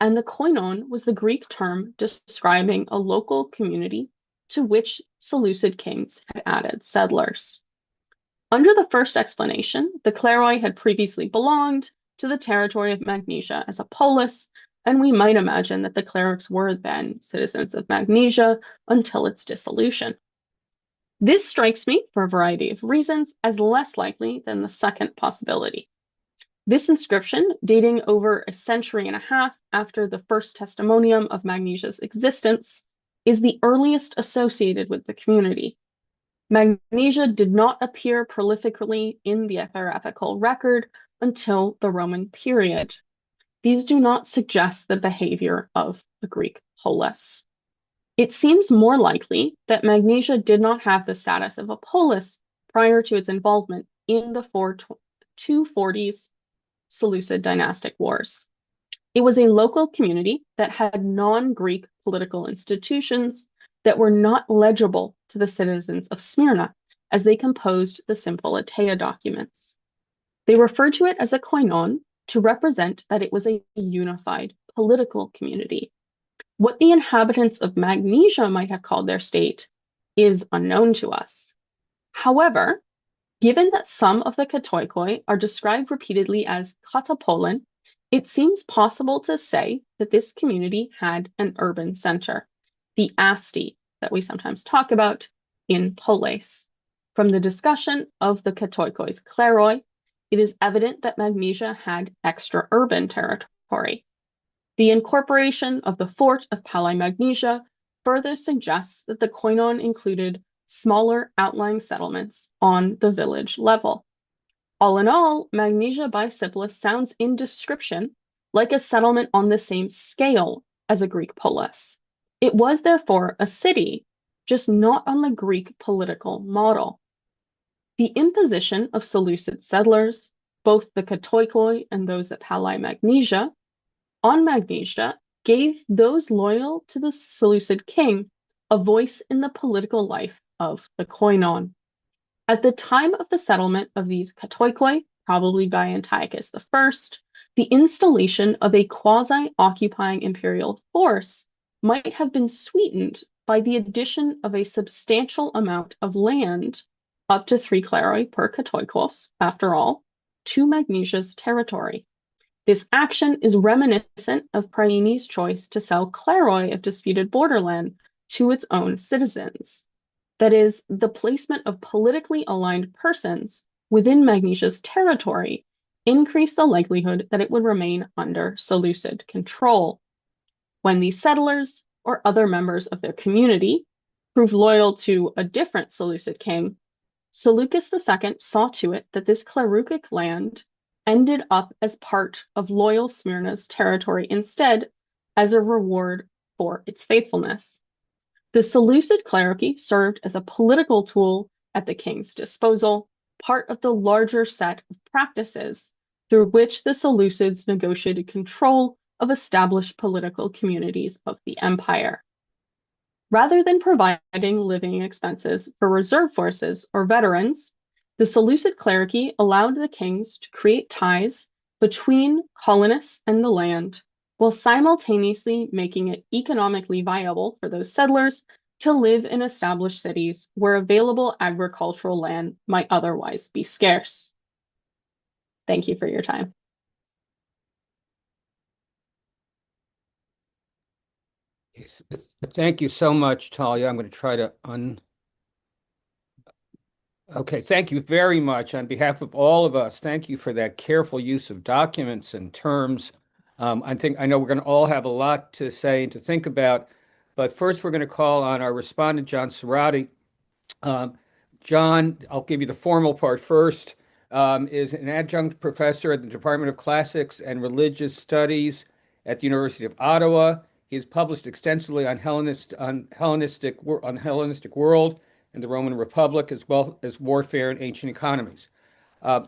and the koinon was the Greek term describing a local community to which Seleucid kings had added settlers. Under the first explanation, the Kleroi had previously belonged to the territory of Magnesia as a polis, and we might imagine that the clerics were then citizens of Magnesia until its dissolution. This strikes me, for a variety of reasons, as less likely than the second possibility. This inscription, dating over a century and a half after the first testimonium of Magnesia's existence, is the earliest associated with the community. Magnesia did not appear prolifically in the epigraphical record until the Roman period. These do not suggest the behavior of the Greek polis. It seems more likely that Magnesia did not have the status of a polis prior to its involvement in the 240s Seleucid dynastic wars. It was a local community that had non-Greek political institutions that were not legible to the citizens of Smyrna as they composed the Sympolateia documents. They referred to it as a koinon to represent that it was a unified political community. What the inhabitants of Magnesia might have called their state is unknown to us. However, given that some of the katoikoi are described repeatedly as katapolin It seems possible to say that this community had an urban center, the asti that we sometimes talk about in polis. From the discussion of the Katoikois Kleroi, it is evident that Magnesia had extra-urban territory. The incorporation of the fort of Palai Magnesia further suggests that the koinon included smaller outlying settlements on the village level. All in all, Magnesia by Sipolis sounds in description like a settlement on the same scale as a Greek polis. It was therefore a city, just not on the Greek political model. The imposition of Seleucid settlers, both the Katoikoi and those at Palai Magnesia, on Magnesia gave those loyal to the Seleucid king a voice in the political life of the koinon. At the time of the settlement of these Katoikoi, probably by Antiochus I, the installation of a quasi-occupying imperial force might have been sweetened by the addition of a substantial amount of land, up to 3 Kleroi per Katoikos, after all, to Magnesia's territory. This action is reminiscent of Priam's choice to sell Kleroi of disputed borderland to its own citizens. That is, the placement of politically aligned persons within Magnesia's territory increased the likelihood that it would remain under Seleucid control. When these settlers or other members of their community proved loyal to a different Seleucid king, Seleucus II saw to it that this Cleruchic land ended up as part of loyal Smyrna's territory instead, as a reward for its faithfulness. The Seleucid Cleruchy served as a political tool at the king's disposal, part of the larger set of practices through which the Seleucids negotiated control of established political communities of the empire. Rather than providing living expenses for reserve forces or veterans, the Seleucid Cleruchy allowed the kings to create ties between colonists and the land, while simultaneously making it economically viable for those settlers to live in established cities where available agricultural land might otherwise be scarce. Thank you for your time. Thank you so much, Talia. I'm going to try to Okay, thank you very much. On behalf of all of us, thank you for that careful use of documents and terms. I know we're going to all have a lot to say and to think about, but first we're going to call on our respondent, John Serrati. John, I'll give you the formal part first, is an adjunct professor at the Department of Classics and Religious Studies at the University of Ottawa. He has published extensively on Hellenistic world and the Roman Republic, as well as warfare and ancient economies.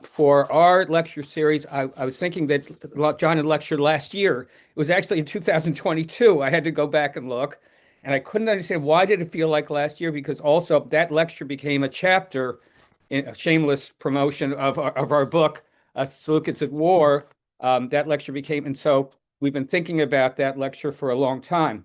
For our lecture series, I was thinking that John had lectured last year. It was actually in 2022. I had to go back and look, and I couldn't understand why did it feel like last year, because also that lecture became a chapter in a shameless promotion of our book, Seleucids at War. That lecture became, and so we've been thinking about that lecture for a long time.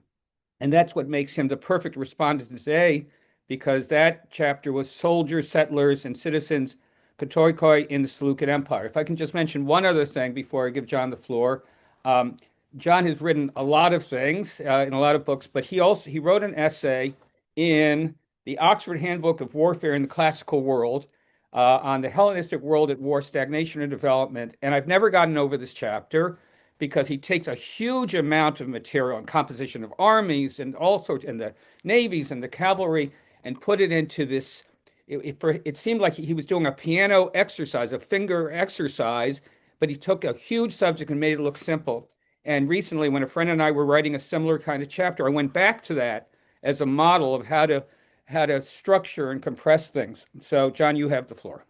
And that's what makes him the perfect respondent today, because that chapter was soldiers, settlers, and citizens, Katoikoi in the Seleucid Empire. If I can just mention one other thing before I give John the floor. John has written a lot of things in a lot of books, but he wrote an essay in the Oxford Handbook of Warfare in the Classical World on the Hellenistic world at war, stagnation and development. And I've never gotten over this chapter because he takes a huge amount of material and composition of armies and all sorts, and the navies and the cavalry, and put it into this. It seemed like he was doing a piano exercise, a finger exercise, but he took a huge subject and made it look simple. And recently, when a friend and I were writing a similar kind of chapter, I went back to that as a model of how to structure and compress things. So, John, you have the floor.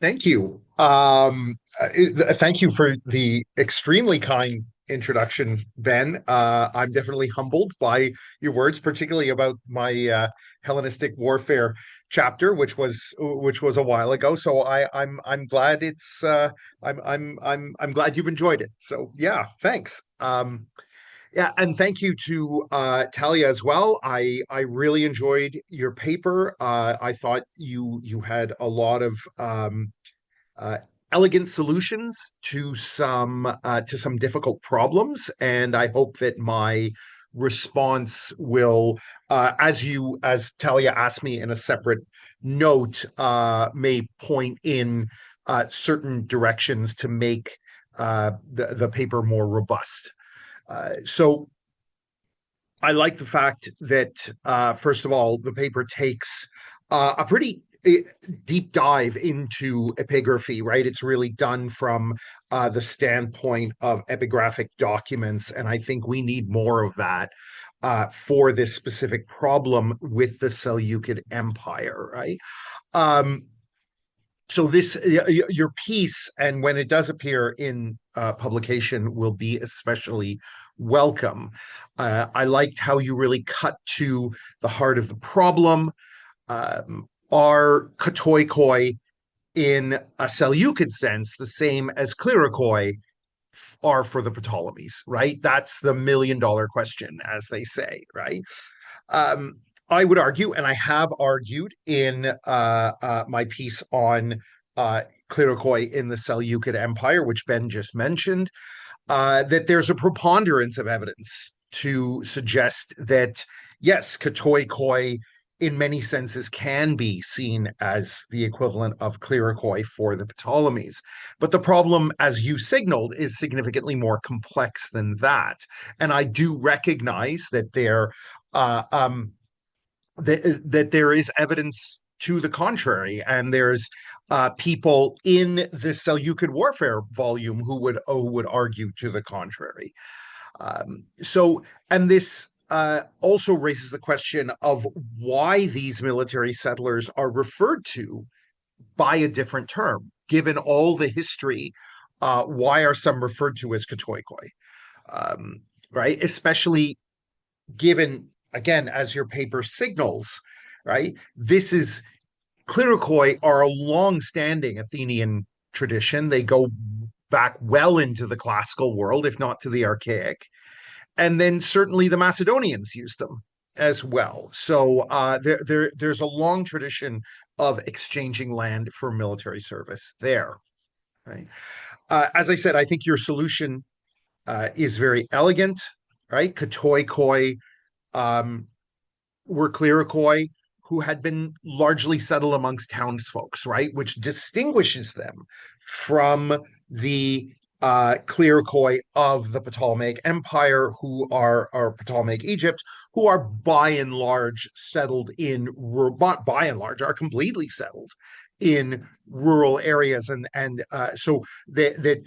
Thank you. Thank you for the extremely kind introduction, Ben. I'm definitely humbled by your words, particularly about my Hellenistic warfare chapter, which was a while ago. So I'm glad I'm glad you've enjoyed it. So yeah, thanks. Yeah, and thank you to Talia as well. I really enjoyed your paper. I thought you had a lot of elegant solutions to some difficult problems, and I hope that my response will, as Talia asked me in a separate note, may point in certain directions to make the paper more robust. So I like the fact that, first of all, the paper takes a pretty deep dive into epigraphy, right? It's really done from the standpoint of epigraphic documents, and I think we need more of that for this specific problem with the Seleucid Empire, right? So this your piece, and when it does appear in publication, will be especially welcome. I liked how you really cut to the heart of the problem. Are Katoikoi in a Seleucid sense the same as Cleruchy are for the Ptolemies, right? That's the $1,000,000 question, as they say, right? I would argue, and I have argued in my piece on Cleruchy in the Seleucid Empire, which Ben just mentioned, that there's a preponderance of evidence to suggest that, yes, Katoikoi in many senses can be seen as the equivalent of Cleruchy for the Ptolemies. But the problem, as you signaled, is significantly more complex than that. And I do recognize that that there is evidence to the contrary, and there's people in the Seleucid warfare volume who would argue to the contrary. And this also raises the question of why these military settlers are referred to by a different term, given all the history. Why are some referred to as Katoikoi? Right, especially given, again, as your paper signals, right? This is Cleruchy are a long-standing Athenian tradition. They go back well into the classical world, if not to the archaic. And then certainly the Macedonians used them as well. So there's a long tradition of exchanging land for military service there. Right? As I said, I think your solution is very elegant. Right? Katoikoi were Cleruchy who had been largely settled amongst townsfolk, right? Which distinguishes them from the Cleruchy of the Ptolemaic Empire, who are Ptolemaic Egypt, who are by and large settled in, by and large, are completely settled in rural areas, and so that the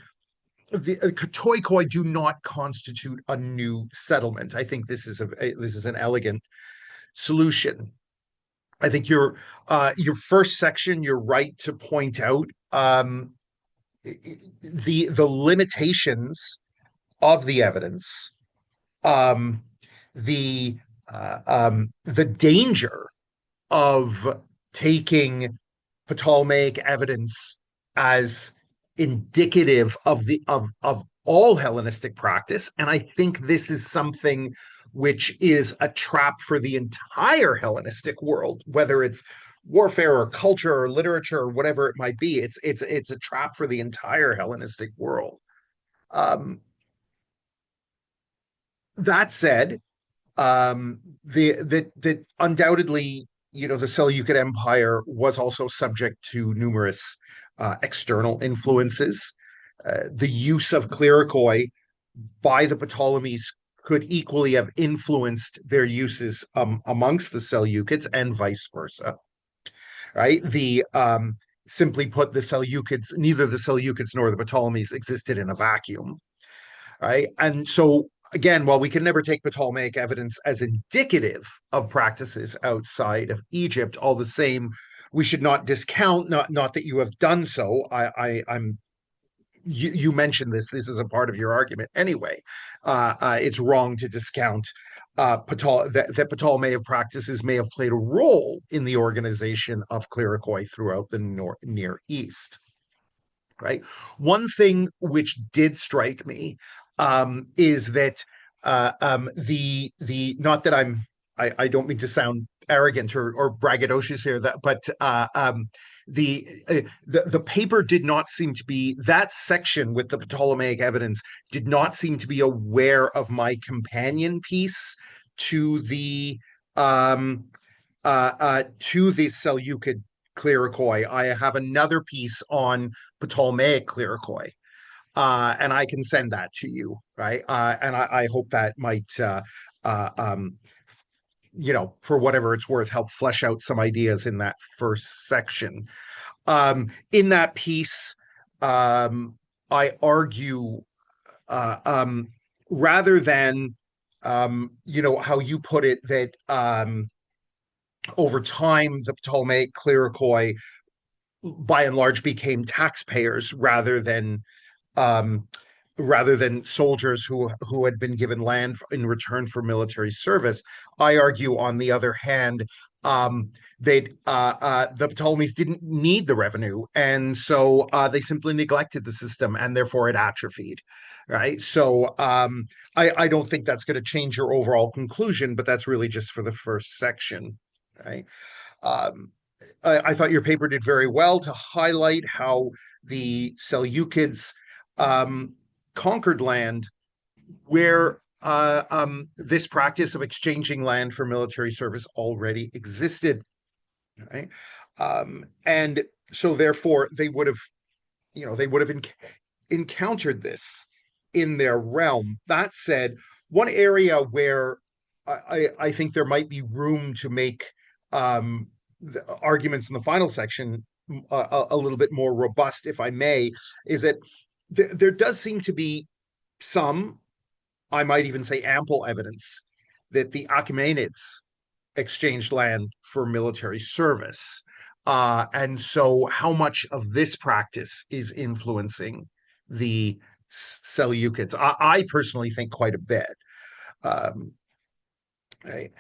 Katoikoi do not constitute a new settlement. I think this is an elegant solution. I think your first section, you're right to point out the limitations of the evidence, the danger of taking Ptolemaic evidence as indicative of all Hellenistic practice, and I think this is something which is a trap for the entire Hellenistic world, whether it's warfare or culture or literature or whatever it might be. It's a trap for the entire Hellenistic world. That said, that undoubtedly, the Seleucid Empire was also subject to numerous external influences. The use of Cleruchy by the Ptolemies could equally have influenced their uses amongst the Seleucids and vice versa. Right? Simply put, neither the Seleucids nor the Ptolemies existed in a vacuum. Right? And so, again, while we can never take Ptolemaic evidence as indicative of practices outside of Egypt, all the same, we should not discount, not that you have done so. You mentioned this is a part of your argument anyway. It's wrong to discount that Ptolemaic practices may have played a role in the organization of Cleruchy throughout the Near East. Right. One thing which did strike me is that the not that I don't mean to sound arrogant or braggadocious here, but the paper did not seem to be, that section with the Ptolemaic evidence did not seem to be aware of my companion piece to the Seleucid Cleruchy. I have another piece on Ptolemaic Cleruchy, and I can send that to you, right? And I hope that might, for whatever it's worth, help flesh out some ideas in that first section. In that piece, I argue, rather than, how you put it, that over time the Ptolemaic Cleruchy by and large became taxpayers rather than soldiers who had been given land in return for military service. I argue, on the other hand, the Ptolemies didn't need the revenue, and so they simply neglected the system, and therefore it atrophied. Right. So I don't think that's going to change your overall conclusion, but that's really just for the first section. Right. I thought your paper did very well to highlight how the Seleucids conquered land where this practice of exchanging land for military service already existed, right? And so therefore they would have encountered this in their realm. That said, one area where I think there might be room to make the arguments in the final section a little bit more robust, if I may, is that there does seem to be some, I might even say ample evidence that the Achaemenids exchanged land for military service. And so how much of this practice is influencing the Seleucids? I personally think quite a bit. Right.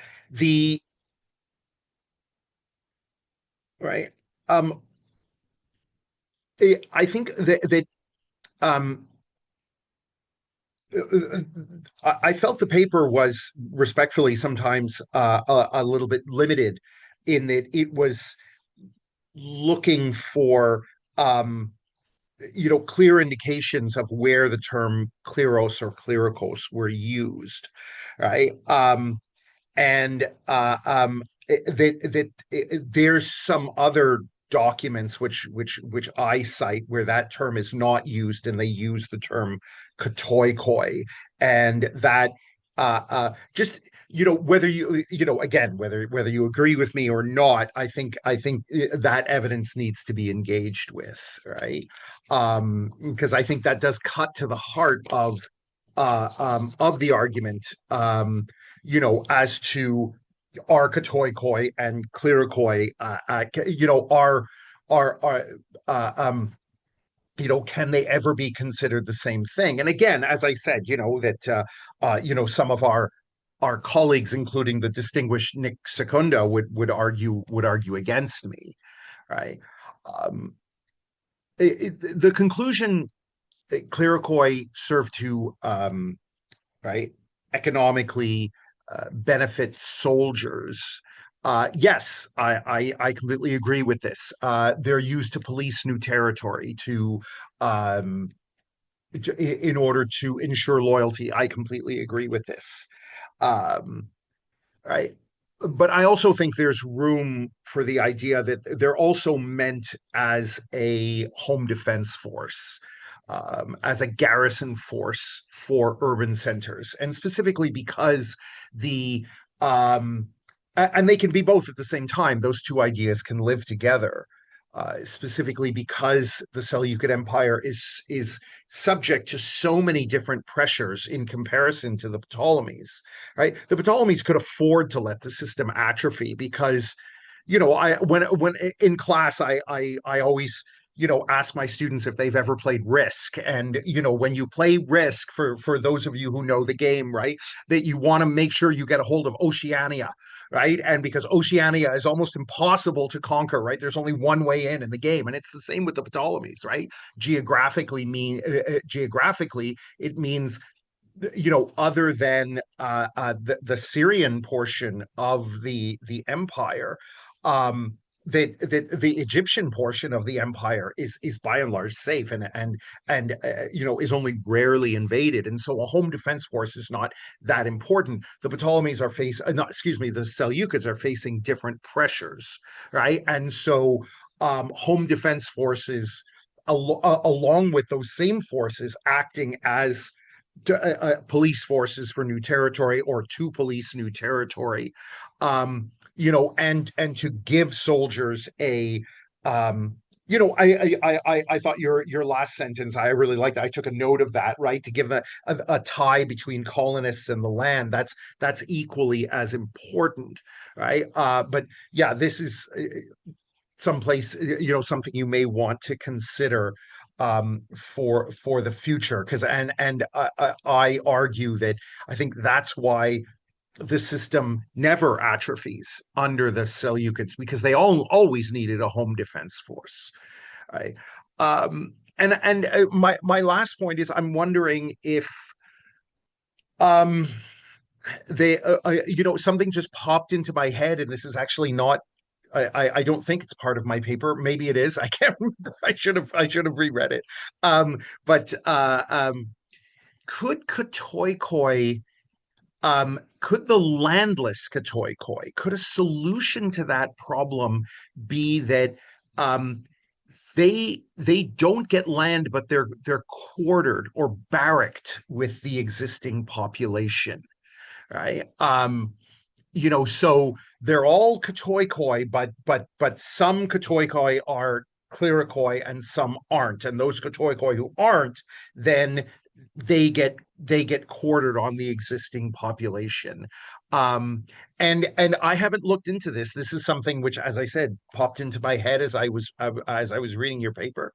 Right. I think that I felt the paper was respectfully sometimes a little bit limited in that it was looking for clear indications of where the term kleros or klerikos were used, right? And there's some other documents which I cite where that term is not used, and they use the term katoikoi, and that just whether whether you agree with me or not, I think that evidence needs to be engaged with, right? Because I think that does cut to the heart of the argument, as to are katoikoi and klerikoi, can they ever be considered the same thing? And again, as I said, that some of our colleagues, including the distinguished Nick Secunda, would argue against me, right? The conclusion, klerikoi serve to right, economically benefit soldiers. Yes, I completely agree with this. They're used to police new territory in order to ensure loyalty. I completely agree with this. Right. But I also think there's room for the idea that they're also meant as a home defense force, as a garrison force for urban centers, and specifically because and they can be both at the same time. Those two ideas can live together. Specifically because the Seleucid Empire is subject to so many different pressures in comparison to the Ptolemies, right? The Ptolemies could afford to let the system atrophy because, when in class, I always, ask my students if they've ever played Risk. And, when you play Risk, for those of you who know the game, right, that you want to make sure you get a hold of Oceania, right? And because Oceania is almost impossible to conquer, right? There's only one way in the game, and it's the same with the Ptolemies, right? Geographically, it means, other than the Syrian portion of the empire, that the Egyptian portion of the empire is by and large safe, and is only rarely invaded, and so a home defense force is not that important. The Ptolemies are not, excuse me, the Seleucids are facing different pressures, right? And so home defense forces, along with those same forces acting as police forces for new territory or to police new territory, and to give soldiers a I thought your last sentence, I really liked that. I took a note of that, right? To give a tie between colonists and the land. That's equally as important, right? But yeah, this is someplace, something you may want to consider for the future, because I argue that I think that's why the system never atrophies under the Seleucids, because they always needed a home defense force, right? And my last point is, I'm wondering if they something just popped into my head, and this is actually not, I don't think it's part of my paper. Maybe it is. I can't remember. I should have reread it. But could Katoikoi, could the landless Katoikoi, could a solution to that problem be that they don't get land, but they're quartered or barracked with the existing population, right? So they're all Katoikoi, but some Katoikoi are Cleruchy and some aren't. And those Katoikoi who aren't, then they get quartered on the existing population. And I haven't looked into this. This is something which, as I said, popped into my head as I was reading your paper.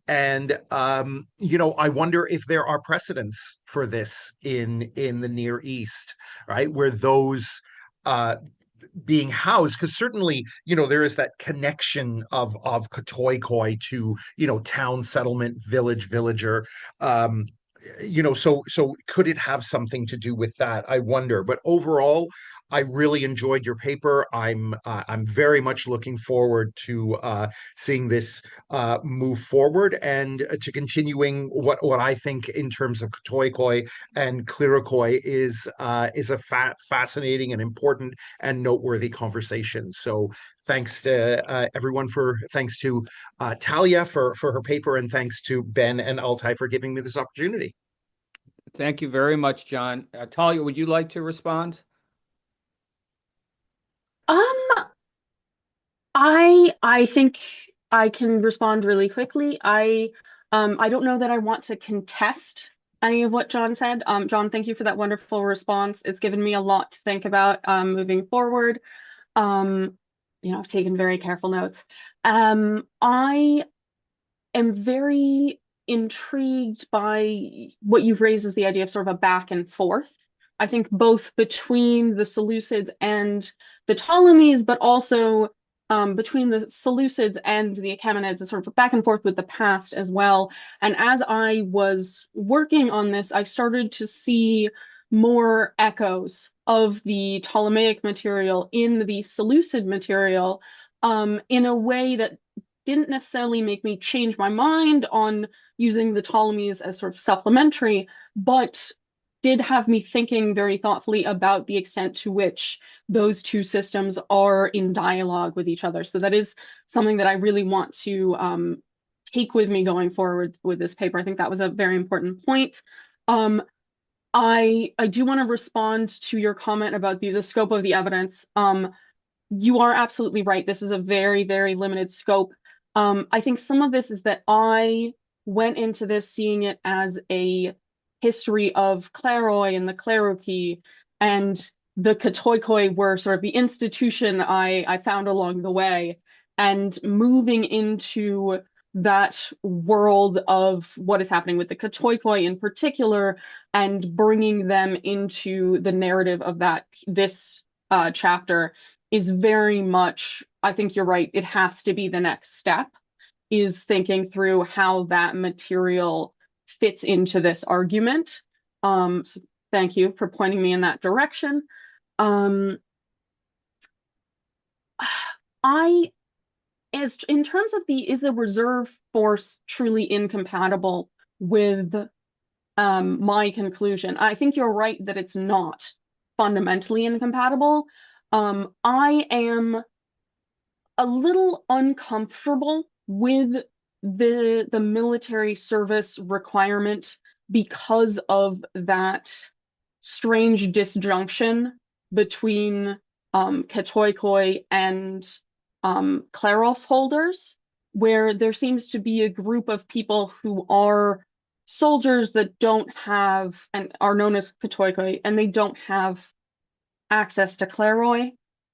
And I wonder if there are precedents for this in the Near East, right, where those being housed, because certainly there is that connection of Katoikoi to town, settlement, villager. So could it have something to do with that? I wonder. But overall, I really enjoyed your paper. I'm very much looking forward to seeing this move forward, and to continuing what I think in terms of Katoikoi and Cleruchy is a fascinating and important and noteworthy conversation. So thanks to thanks to Talia for her paper, and thanks to Ben and Altay for giving me this opportunity. Thank you very much, John. Talia, would you like to respond? Um, I think I can respond really quickly. I don't know that I want to contest any of what John said. John, thank you for that wonderful response. It's given me a lot to think about moving forward. I've taken very careful notes. I am very intrigued by what you've raised as the idea of sort of a back and forth. I think both between the Seleucids and the Ptolemies, but also between the Seleucids and the Achaemenids, a sort of back and forth with the past as well. And as I was working on this, I started to see more echoes of the Ptolemaic material in the Seleucid material, in a way that didn't necessarily make me change my mind on using the Ptolemies as sort of supplementary, but did have me thinking very thoughtfully about the extent to which those two systems are in dialogue with each other. So that is something that I really want to take with me going forward with this paper. I think that was a very important point. I do want to respond to your comment about the scope of the evidence. You are absolutely right. This is a very, very limited scope. I think some of this is that I went into this seeing it as a history of Kleroi and the Cleruchy, and the Katoikoi were sort of the institution I found along the way, and moving into that world of what is happening with the Katoikoi in particular, and bringing them into the narrative of this chapter is very much, I think you're right, it has to be the next step, is thinking through how that material fits into this argument. So thank you for pointing me in that direction. I as in terms of is the reserve force truly incompatible with my conclusion? I think you're right that it's not fundamentally incompatible. I am a little uncomfortable with the military service requirement because of that strange disjunction between Ketoikoi and Kleros holders, where there seems to be a group of people who are soldiers that don't have and are known as Ketoikoi, and they don't have access to Kleroi.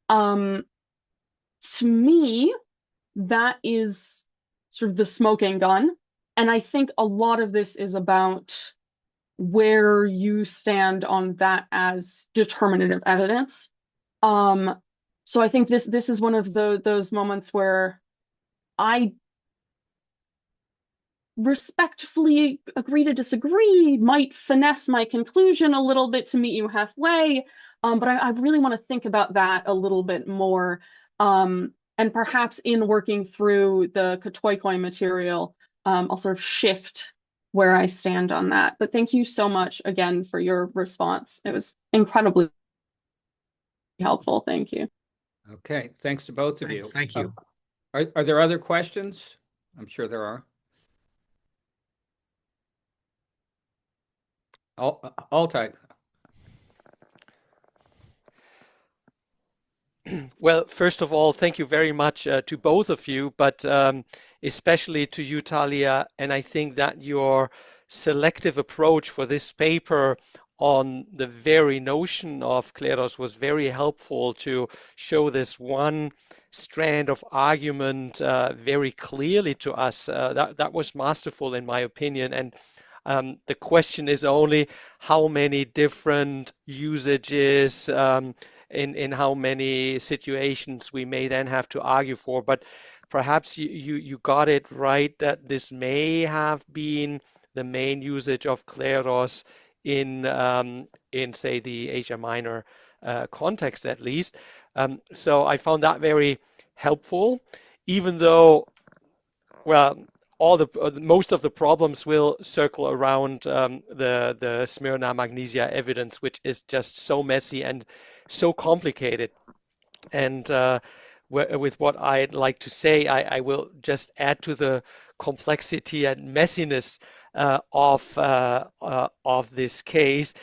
To me, that is sort of the smoking gun. And I think a lot of this is about where you stand on that as determinative evidence. So I think this is one of those moments where I respectfully agree to disagree, might finesse my conclusion a little bit to meet you halfway. But I really want to think about that a little bit more. And perhaps in working through the Ketoikoi material, I'll sort of shift where I stand on that. But thank you so much again for your response. It was incredibly helpful. Thank you. Okay, thanks to both of you. Thank you. Are there other questions? I'm sure there are. Altay. Well, first of all, thank you very much to both of you, but especially to you, Talia. And I think that your selective approach for this paper on the very notion of Kleros was very helpful to show this one strand of argument very clearly to us. That was masterful in my opinion. And the question is only how many different usages in how many situations we may then have to argue for. But perhaps you got it right that this may have been the main usage of Kleros in say the Asia Minor context at least. So I found that very helpful, even though, well, most of the problems will circle around the Smyrna magnesia evidence, which is just so messy and so complicated. And with what I'd like to say, I will just add to the complexity and messiness of this case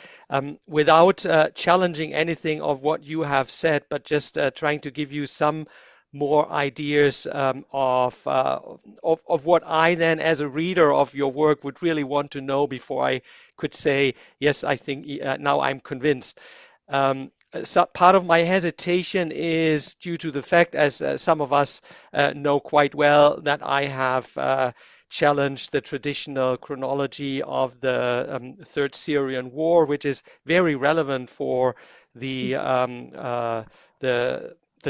without challenging anything of what you have said, but just trying to give you some more ideas of what I then, as a reader of your work, would really want to know before I could say, yes, I think now I'm convinced. So part of my hesitation is due to the fact, as some of us know quite well, that I have challenged the traditional chronology of the Third Syrian War, which is very relevant for the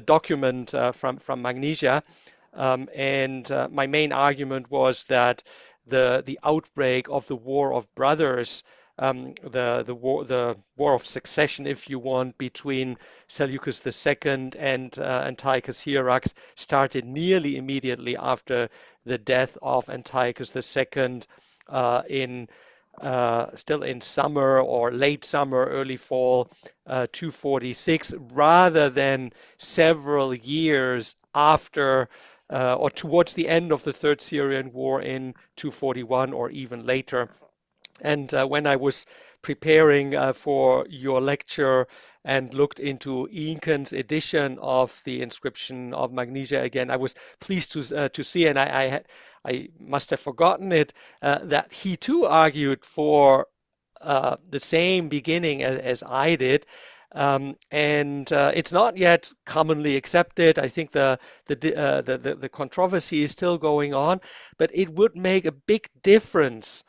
document from Magnesia. And my main argument was that the outbreak of the War of Brothers, the war of succession, if you want, between Seleucus II and Antiochus Hierax started nearly immediately after the death of Antiochus II still in summer or late summer, early fall 246, rather than several years after or towards the end of the Third Syrian War in 241 or even later. And when I was preparing for your lecture and looked into Inken's edition of the inscription of Magnesia again, I was pleased to see, and I must have forgotten it, that he too argued for the same beginning as I did. And it's not yet commonly accepted. I think the controversy is still going on, but it would make a big difference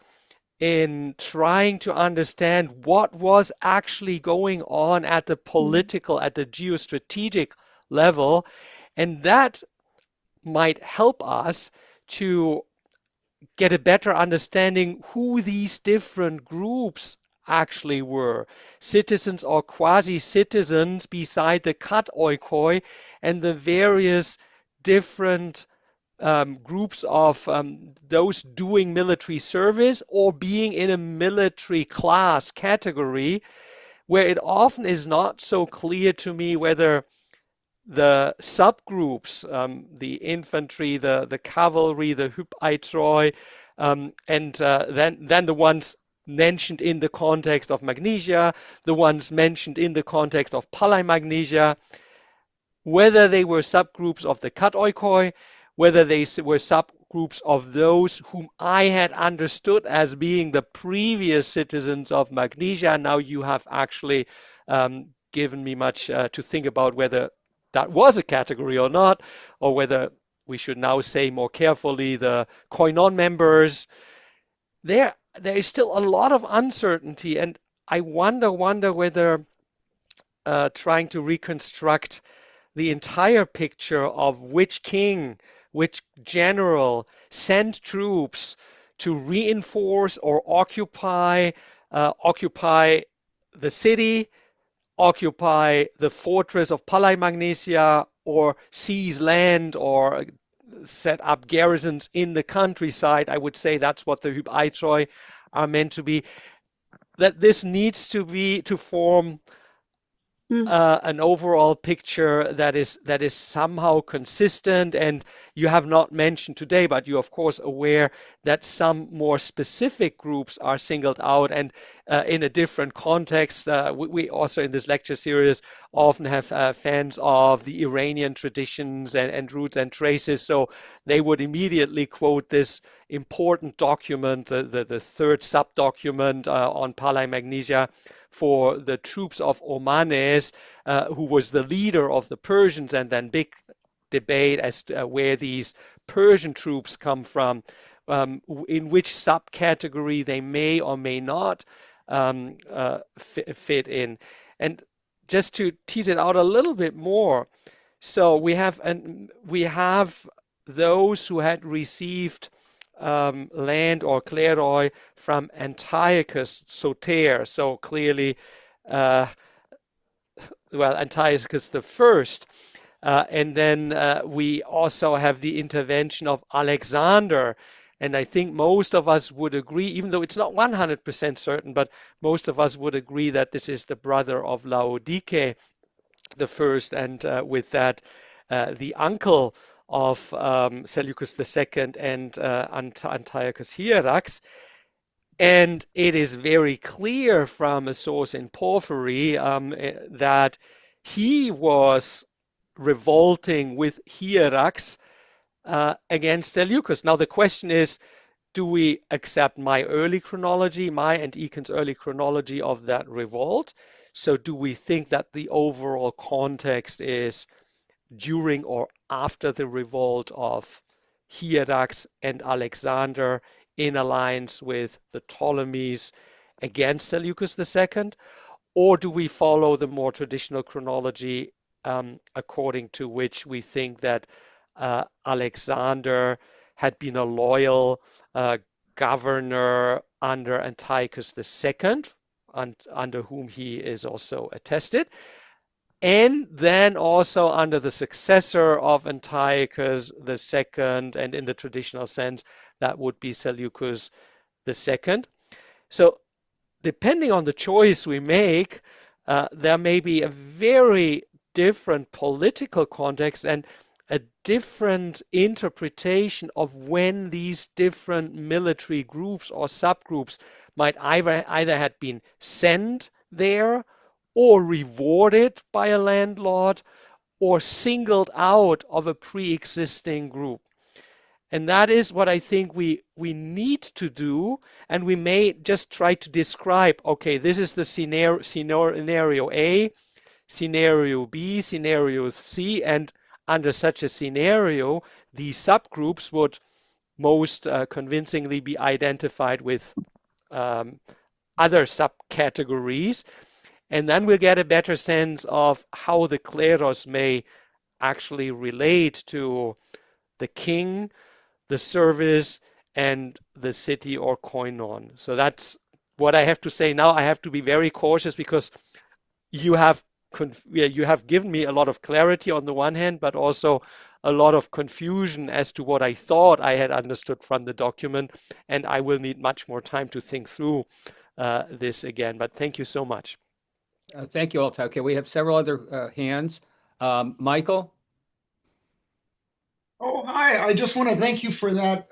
in trying to understand what was actually going on at the political, at the geostrategic level. And that might help us to get a better understanding who these different groups actually were, citizens or quasi-citizens beside the kat oikoi and the various different groups of those doing military service or being in a military class category, where it often is not so clear to me whether the subgroups, the infantry, the cavalry, the hypaetroi, and then the ones mentioned in the context of Magnesia, the ones mentioned in the context of Palimagnesia, whether they were subgroups of the katoikoi, whether they were subgroups of those whom I had understood as being the previous citizens of Magnesia. Now you have actually given me much to think about whether that was a category or not, or whether we should now say more carefully the koinon members. There is still a lot of uncertainty, and I wonder whether trying to reconstruct the entire picture of which king, which general sent troops to reinforce or occupy the city, occupy the fortress of Palimagnesia, or seize land or set up garrisons in the countryside. I would say that's what the hypaetroi are meant to be. That this needs to form an overall picture that is somehow consistent. And you have not mentioned today, but you're of course aware that some more specific groups are singled out, and in a different context. We also in this lecture series often have fans of the Iranian traditions and roots and traces, so they would immediately quote this important document, the third sub-document on Palimagnesia, for the troops of Omanes, who was the leader of the Persians, and then big debate as to where these Persian troops come from, in which subcategory they may or may not fit in. And just to tease it out a little bit more, so we have those who had received land or Kleroi from Antiochus Soter. So clearly, Antiochus the First. And then we also have the intervention of Alexander. And I think most of us would agree, even though it's not 100% certain, but most of us would agree that this is the brother of Laodike the First, and with that, the uncle of Seleucus II and Antiochus Hierax. And it is very clear from a source in Porphyry that he was revolting with Hierax against Seleucus. Now the question is, do we accept my early chronology, my and Eacon's early chronology of that revolt? So do we think that the overall context is during or after the revolt of Hierax and Alexander in alliance with the Ptolemies against Seleucus II? Or do we follow the more traditional chronology according to which we think that Alexander had been a loyal governor under Antiochus II, under whom he is also attested, and then also under the successor of Antiochus II, and in the traditional sense, that would be Seleucus II. So depending on the choice we make, there may be a very different political context and a different interpretation of when these different military groups or subgroups might either had been sent there or rewarded by a landlord or singled out of a pre-existing group. And that is what I think we need to do. And we may just try to describe, okay, this is the scenario A, scenario B, scenario C, and under such a scenario, these subgroups would most convincingly be identified with other subcategories. And then we'll get a better sense of how the kleros may actually relate to the king, the service, and the city or koinon. So that's what I have to say now. I have to be very cautious because you have given me a lot of clarity on the one hand, but also a lot of confusion as to what I thought I had understood from the document, and I will need much more time to think through this again. But thank you so much. Thank you, Altay. Okay, we have several other hands. Michael? Oh, hi. I just want to thank you for that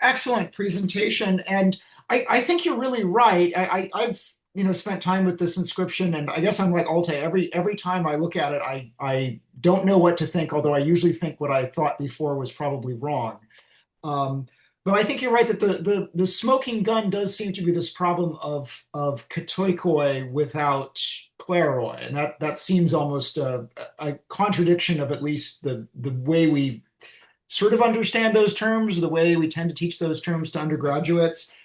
excellent presentation. And I think you're really right. I've spent time with this inscription, and I guess I'm like Altay. Every time I look at it, I don't know what to think, although I usually think what I thought before was probably wrong. But I think you're right that the smoking gun does seem to be this problem of katoikoi without Kleroi, and that seems almost a contradiction of at least the way we sort of understand those terms, the way we tend to teach those terms to undergraduates.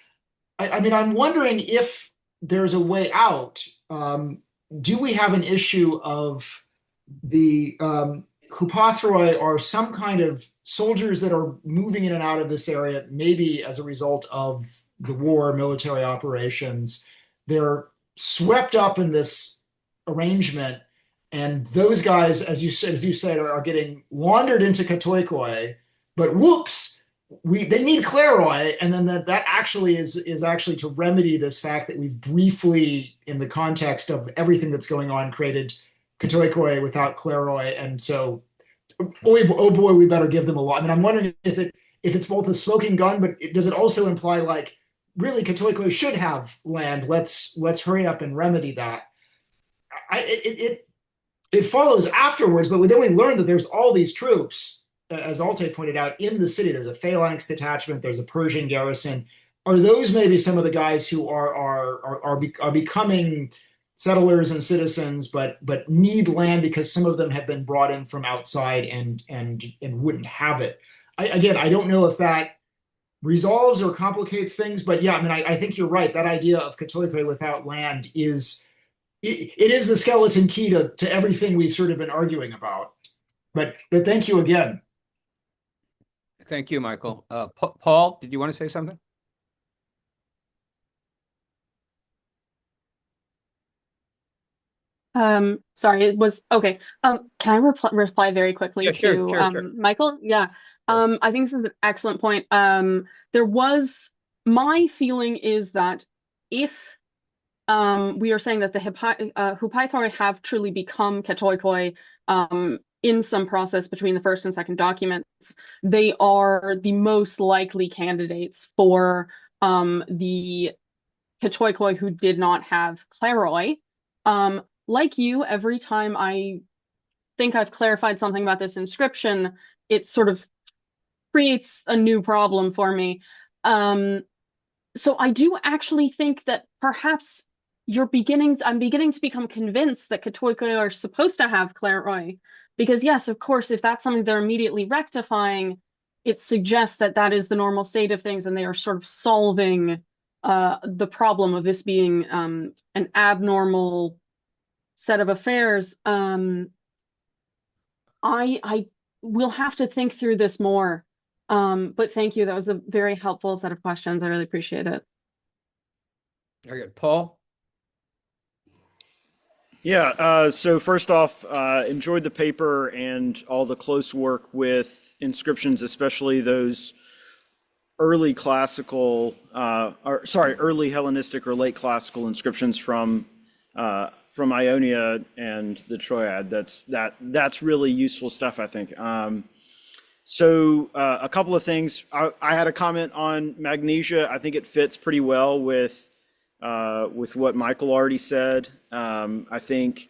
I mean, I'm wondering if there's a way out. Do we have an issue of the Hupathroi are some kind of soldiers that are moving in and out of this area, maybe as a result of the war, military operations? They're swept up in this arrangement, and those guys, as you said, are getting laundered into Katoikoi, but whoops, they need Kleroi, and then that actually is actually to remedy this fact that we've briefly, in the context of everything that's going on, created Katoikoi without Kleroi, and so oh boy, we better give them a lot. I mean, I'm wondering if it's both a smoking gun, but does it also imply like really Katoikoi should have land? Let's hurry up and remedy that. It follows afterwards, but then we learn that there's all these troops, as Altay pointed out, in the city. There's a phalanx detachment, there's a Persian garrison. Are those maybe some of the guys who are becoming settlers and citizens, but need land because some of them have been brought in from outside and wouldn't have it? Again, I don't know if that resolves or complicates things, but yeah, I mean, I think you're right. That idea of Katoikoi without land is the skeleton key to everything we've sort of been arguing about. But thank you again. Thank you, Michael. Paul, did you want to say something? Sorry, it was okay. Can I reply very quickly Yeah, sure, to sure. Michael? Yeah. I think this is an excellent point. My feeling is that if we are saying that the Hupathroi have truly become Katoikoi in some process between the first and second documents, they are the most likely candidates for the Katoikoi who did not have Kleroi. Like you, every time I think I've clarified something about this inscription, it sort of creates a new problem for me. So I do actually think that perhaps I'm beginning to become convinced that Katoikoi are supposed to have Kleroi, because yes, of course, if that's something they're immediately rectifying, it suggests that that is the normal state of things, and they are sort of solving the problem of this being an abnormal set of affairs. I will have to think through this more. But thank you. That was a very helpful set of questions. I really appreciate it. Very good. Paul? Yeah, so first off, enjoyed the paper and all the close work with inscriptions, especially those early classical, early Hellenistic or late classical inscriptions from Ionia and the Troad. That's really useful stuff, I think. So a couple of things. I had a comment on Magnesia. I think it fits pretty well with what Michael already said. I think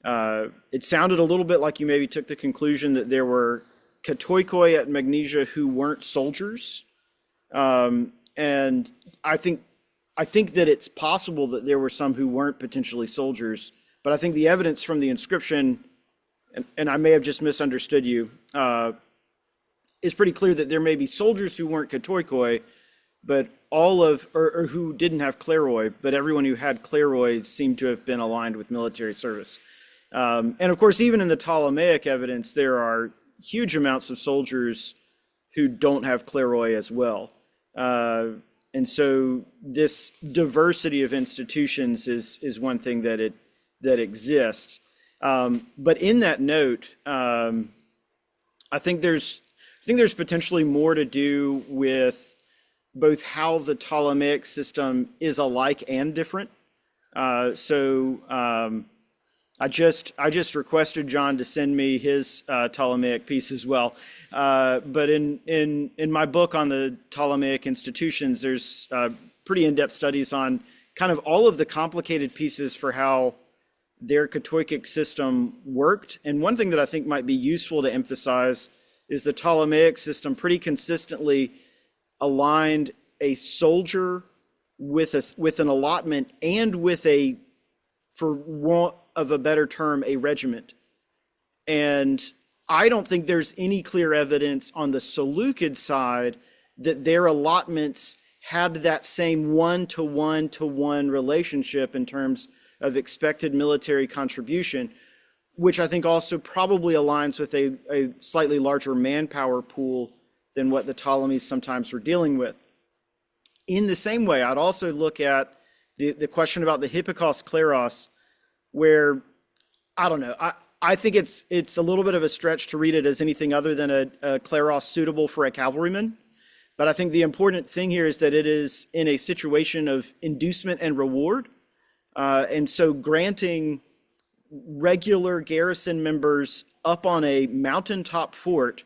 it sounded a little bit like you maybe took the conclusion that there were Katoikoi at Magnesia who weren't soldiers. And I think that it's possible that there were some who weren't potentially soldiers, but I think the evidence from the inscription, and I may have just misunderstood you, is pretty clear that there may be soldiers who weren't Katoikoi, but or who didn't have Kleroi, but everyone who had Kleroi seemed to have been aligned with military service. And of course, even in the Ptolemaic evidence, there are huge amounts of soldiers who don't have Kleroi as well. And so this diversity of institutions is one thing that exists. But in that note, I think there's potentially more to do with both how the Ptolemaic system is alike and different. I just requested John to send me his Ptolemaic piece as well. But in my book on the Ptolemaic institutions, there's pretty in-depth studies on kind of all of the complicated pieces for how their Catoic system worked. And one thing that I think might be useful to emphasize is the Ptolemaic system pretty consistently aligned a soldier with an allotment and with a, for want of a better term, a regiment. And I don't think there's any clear evidence on the Seleukid side that their allotments had that same one-to-one relationship in terms of expected military contribution, which I think also probably aligns with a slightly larger manpower pool than what the Ptolemies sometimes were dealing with. In the same way, I'd also look at the question about the Hippikos Kleros, where, I don't know, I think it's a little bit of a stretch to read it as anything other than a Kleros suitable for a cavalryman. But I think the important thing here is that it is in a situation of inducement and reward. And so granting regular garrison members up on a mountaintop fort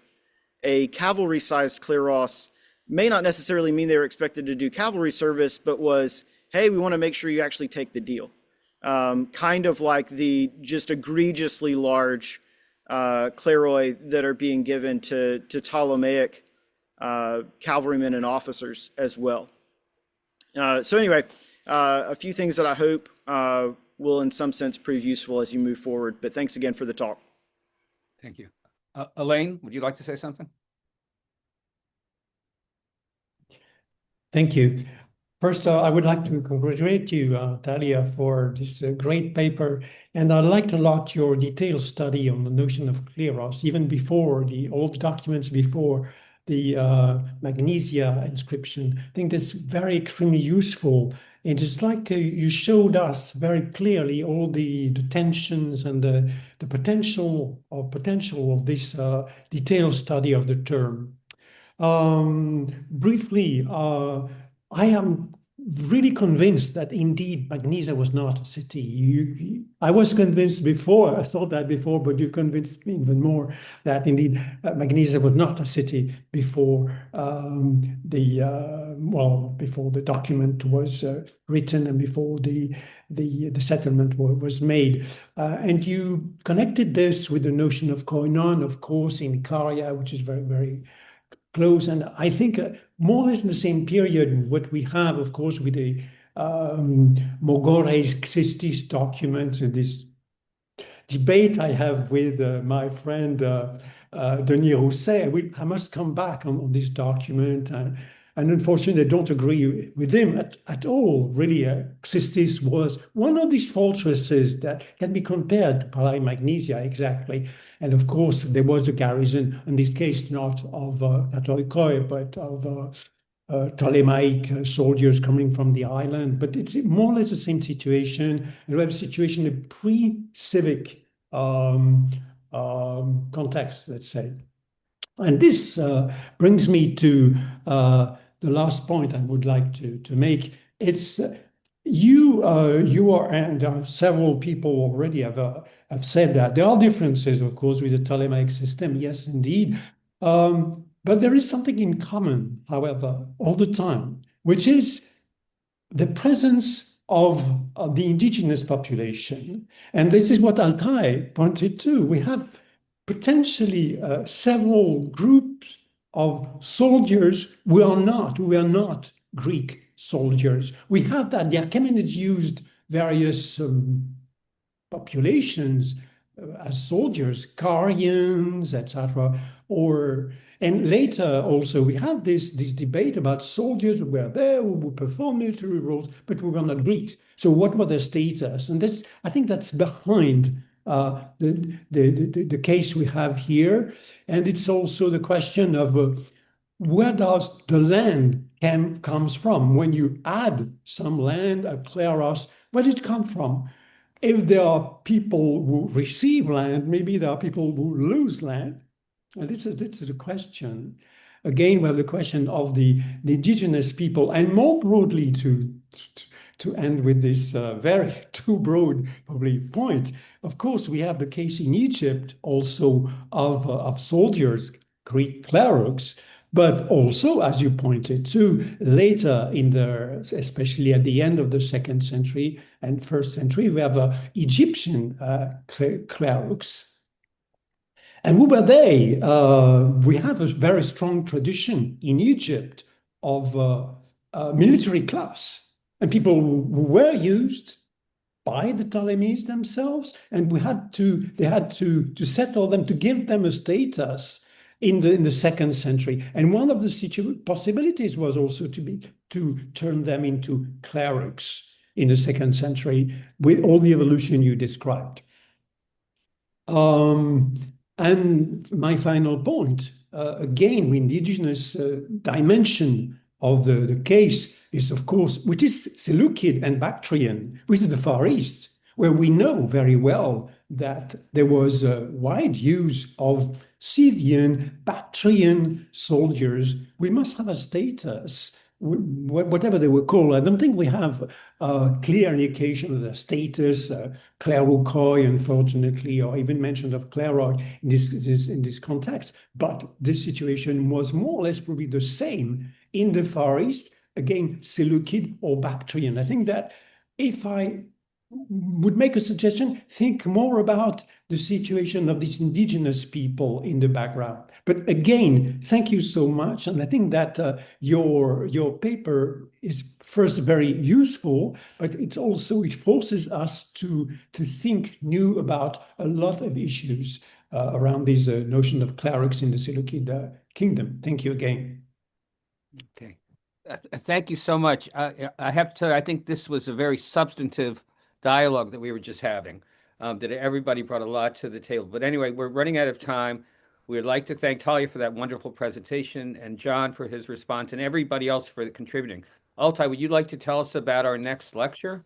a cavalry-sized Kleros may not necessarily mean they were expected to do cavalry service, but was, hey, we want to make sure you actually take the deal. Kind of like the just egregiously large Kleroi that are being given to Ptolemaic cavalrymen and officers as well. So anyway, a few things that I hope will in some sense prove useful as you move forward, but thanks again for the talk. Thank you. Elaine, would you like to say something? Thank you. First, I would like to congratulate you, Talia, for this great paper. And I liked a lot your detailed study on the notion of Kleros, even before the old documents, before the Magnesia inscription. I think that's very extremely useful. And it's like you showed us very clearly all the tensions and the potential of this detailed study of the term. Briefly, I am really convinced that indeed Magnesia was not a city. I was convinced before, I thought that before, but you convinced me even more that indeed Magnesia was not a city before before the document was written and before the settlement was made. And you connected this with the notion of koinon, of course, in Caria, which is very, very close. And I think more or less in the same period, what we have, of course, with the Mogores Xistis document, this debate I have with my friend Denis Rousset. I must come back on this document. And unfortunately, I don't agree with him at all. Really, Xistis was one of these fortresses that can be compared to Palais Magnesia exactly. And of course, there was a garrison, in this case, not of Katoikoi, but of Ptolemaic soldiers coming from the island. But it's more or less the same situation. We have a situation in pre-civic context, let's say. And this brings me to the last point I would like to make. It's you are, and several people already have said that there are differences, of course, with the Ptolemaic system. Yes, indeed. But there is something in common, however, all the time, which is the presence of the indigenous population. And this is what Altay pointed to. We have potentially several groups of soldiers who are not Greek soldiers. We have that the Achaemenids used various populations as soldiers, Carians, etc. And later also we have this debate about soldiers who were there, who would perform military roles, but who were not Greeks. So what was their status? And I think that's behind the case we have here. And it's also the question of where does the land comes from? When you add some land at Kleros, where did it come from? If there are people who receive land, maybe there are people who lose land. And this is a question. Again, we have the question of the indigenous people, and more broadly to end with this very too broad probably point. Of course, we have the case in Egypt also of soldiers, Greek clerics, but also, as you pointed to, later in the, especially at the end of the 2nd century and 1st century, we have Egyptian clerics. And who were they? We have a very strong tradition in Egypt of military class, and people who were used by the Ptolemies themselves, and they had to settle them, to give them a status in the 2nd century. And one of the possibilities was also to turn them into clerics in the 2nd century, with all the evolution you described. And my final point, again, the indigenous dimension of the case is, of course, which is Seleukid and Bactrian, which is the Far East, where we know very well that there was a wide use of Scythian, Bactrian soldiers. We must have a status, whatever they were called. I don't think we have a clear indication of the status, Cleruchy, unfortunately, or even mention of Kleroi in this context. But this situation was more or less probably the same in the Far East, again, Seleukid or Bactrian. I think that if I would make a suggestion, think more about the situation of these indigenous people in the background. But again, thank you so much. And I think that your paper is first very useful, but it forces us to think new about a lot of issues around this notion of clerics in the Seleukid kingdom. Thank you again. Okay. Thank you so much. I have to tell you, I think this was a very substantive dialogue that we were just having, that everybody brought a lot to the table. But anyway, we're running out of time. We'd like to thank Talia for that wonderful presentation, and John for his response, and everybody else for contributing. Altay, would you like to tell us about our next lecture?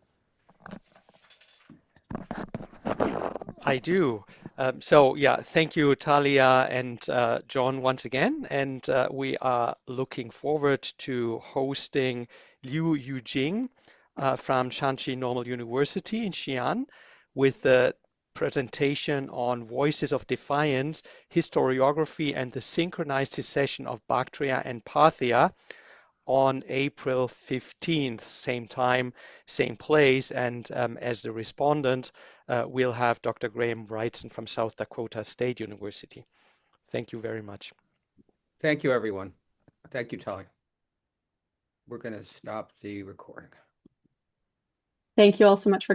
I do. So yeah, thank you, Talia and John once again. And we are looking forward to hosting Liu Yujing from Shanxi Normal University in Xi'an with the presentation on Voices of Defiance, Historiography, and the Synchronized Secession of Bactria and Parthia on April 15th, same time, same place. And as the respondent, we'll have Dr. Graham Wrightson from South Dakota State University. Thank you very much. Thank you, everyone. Thank you, Talia. We're going to stop the recording. Thank you all so much for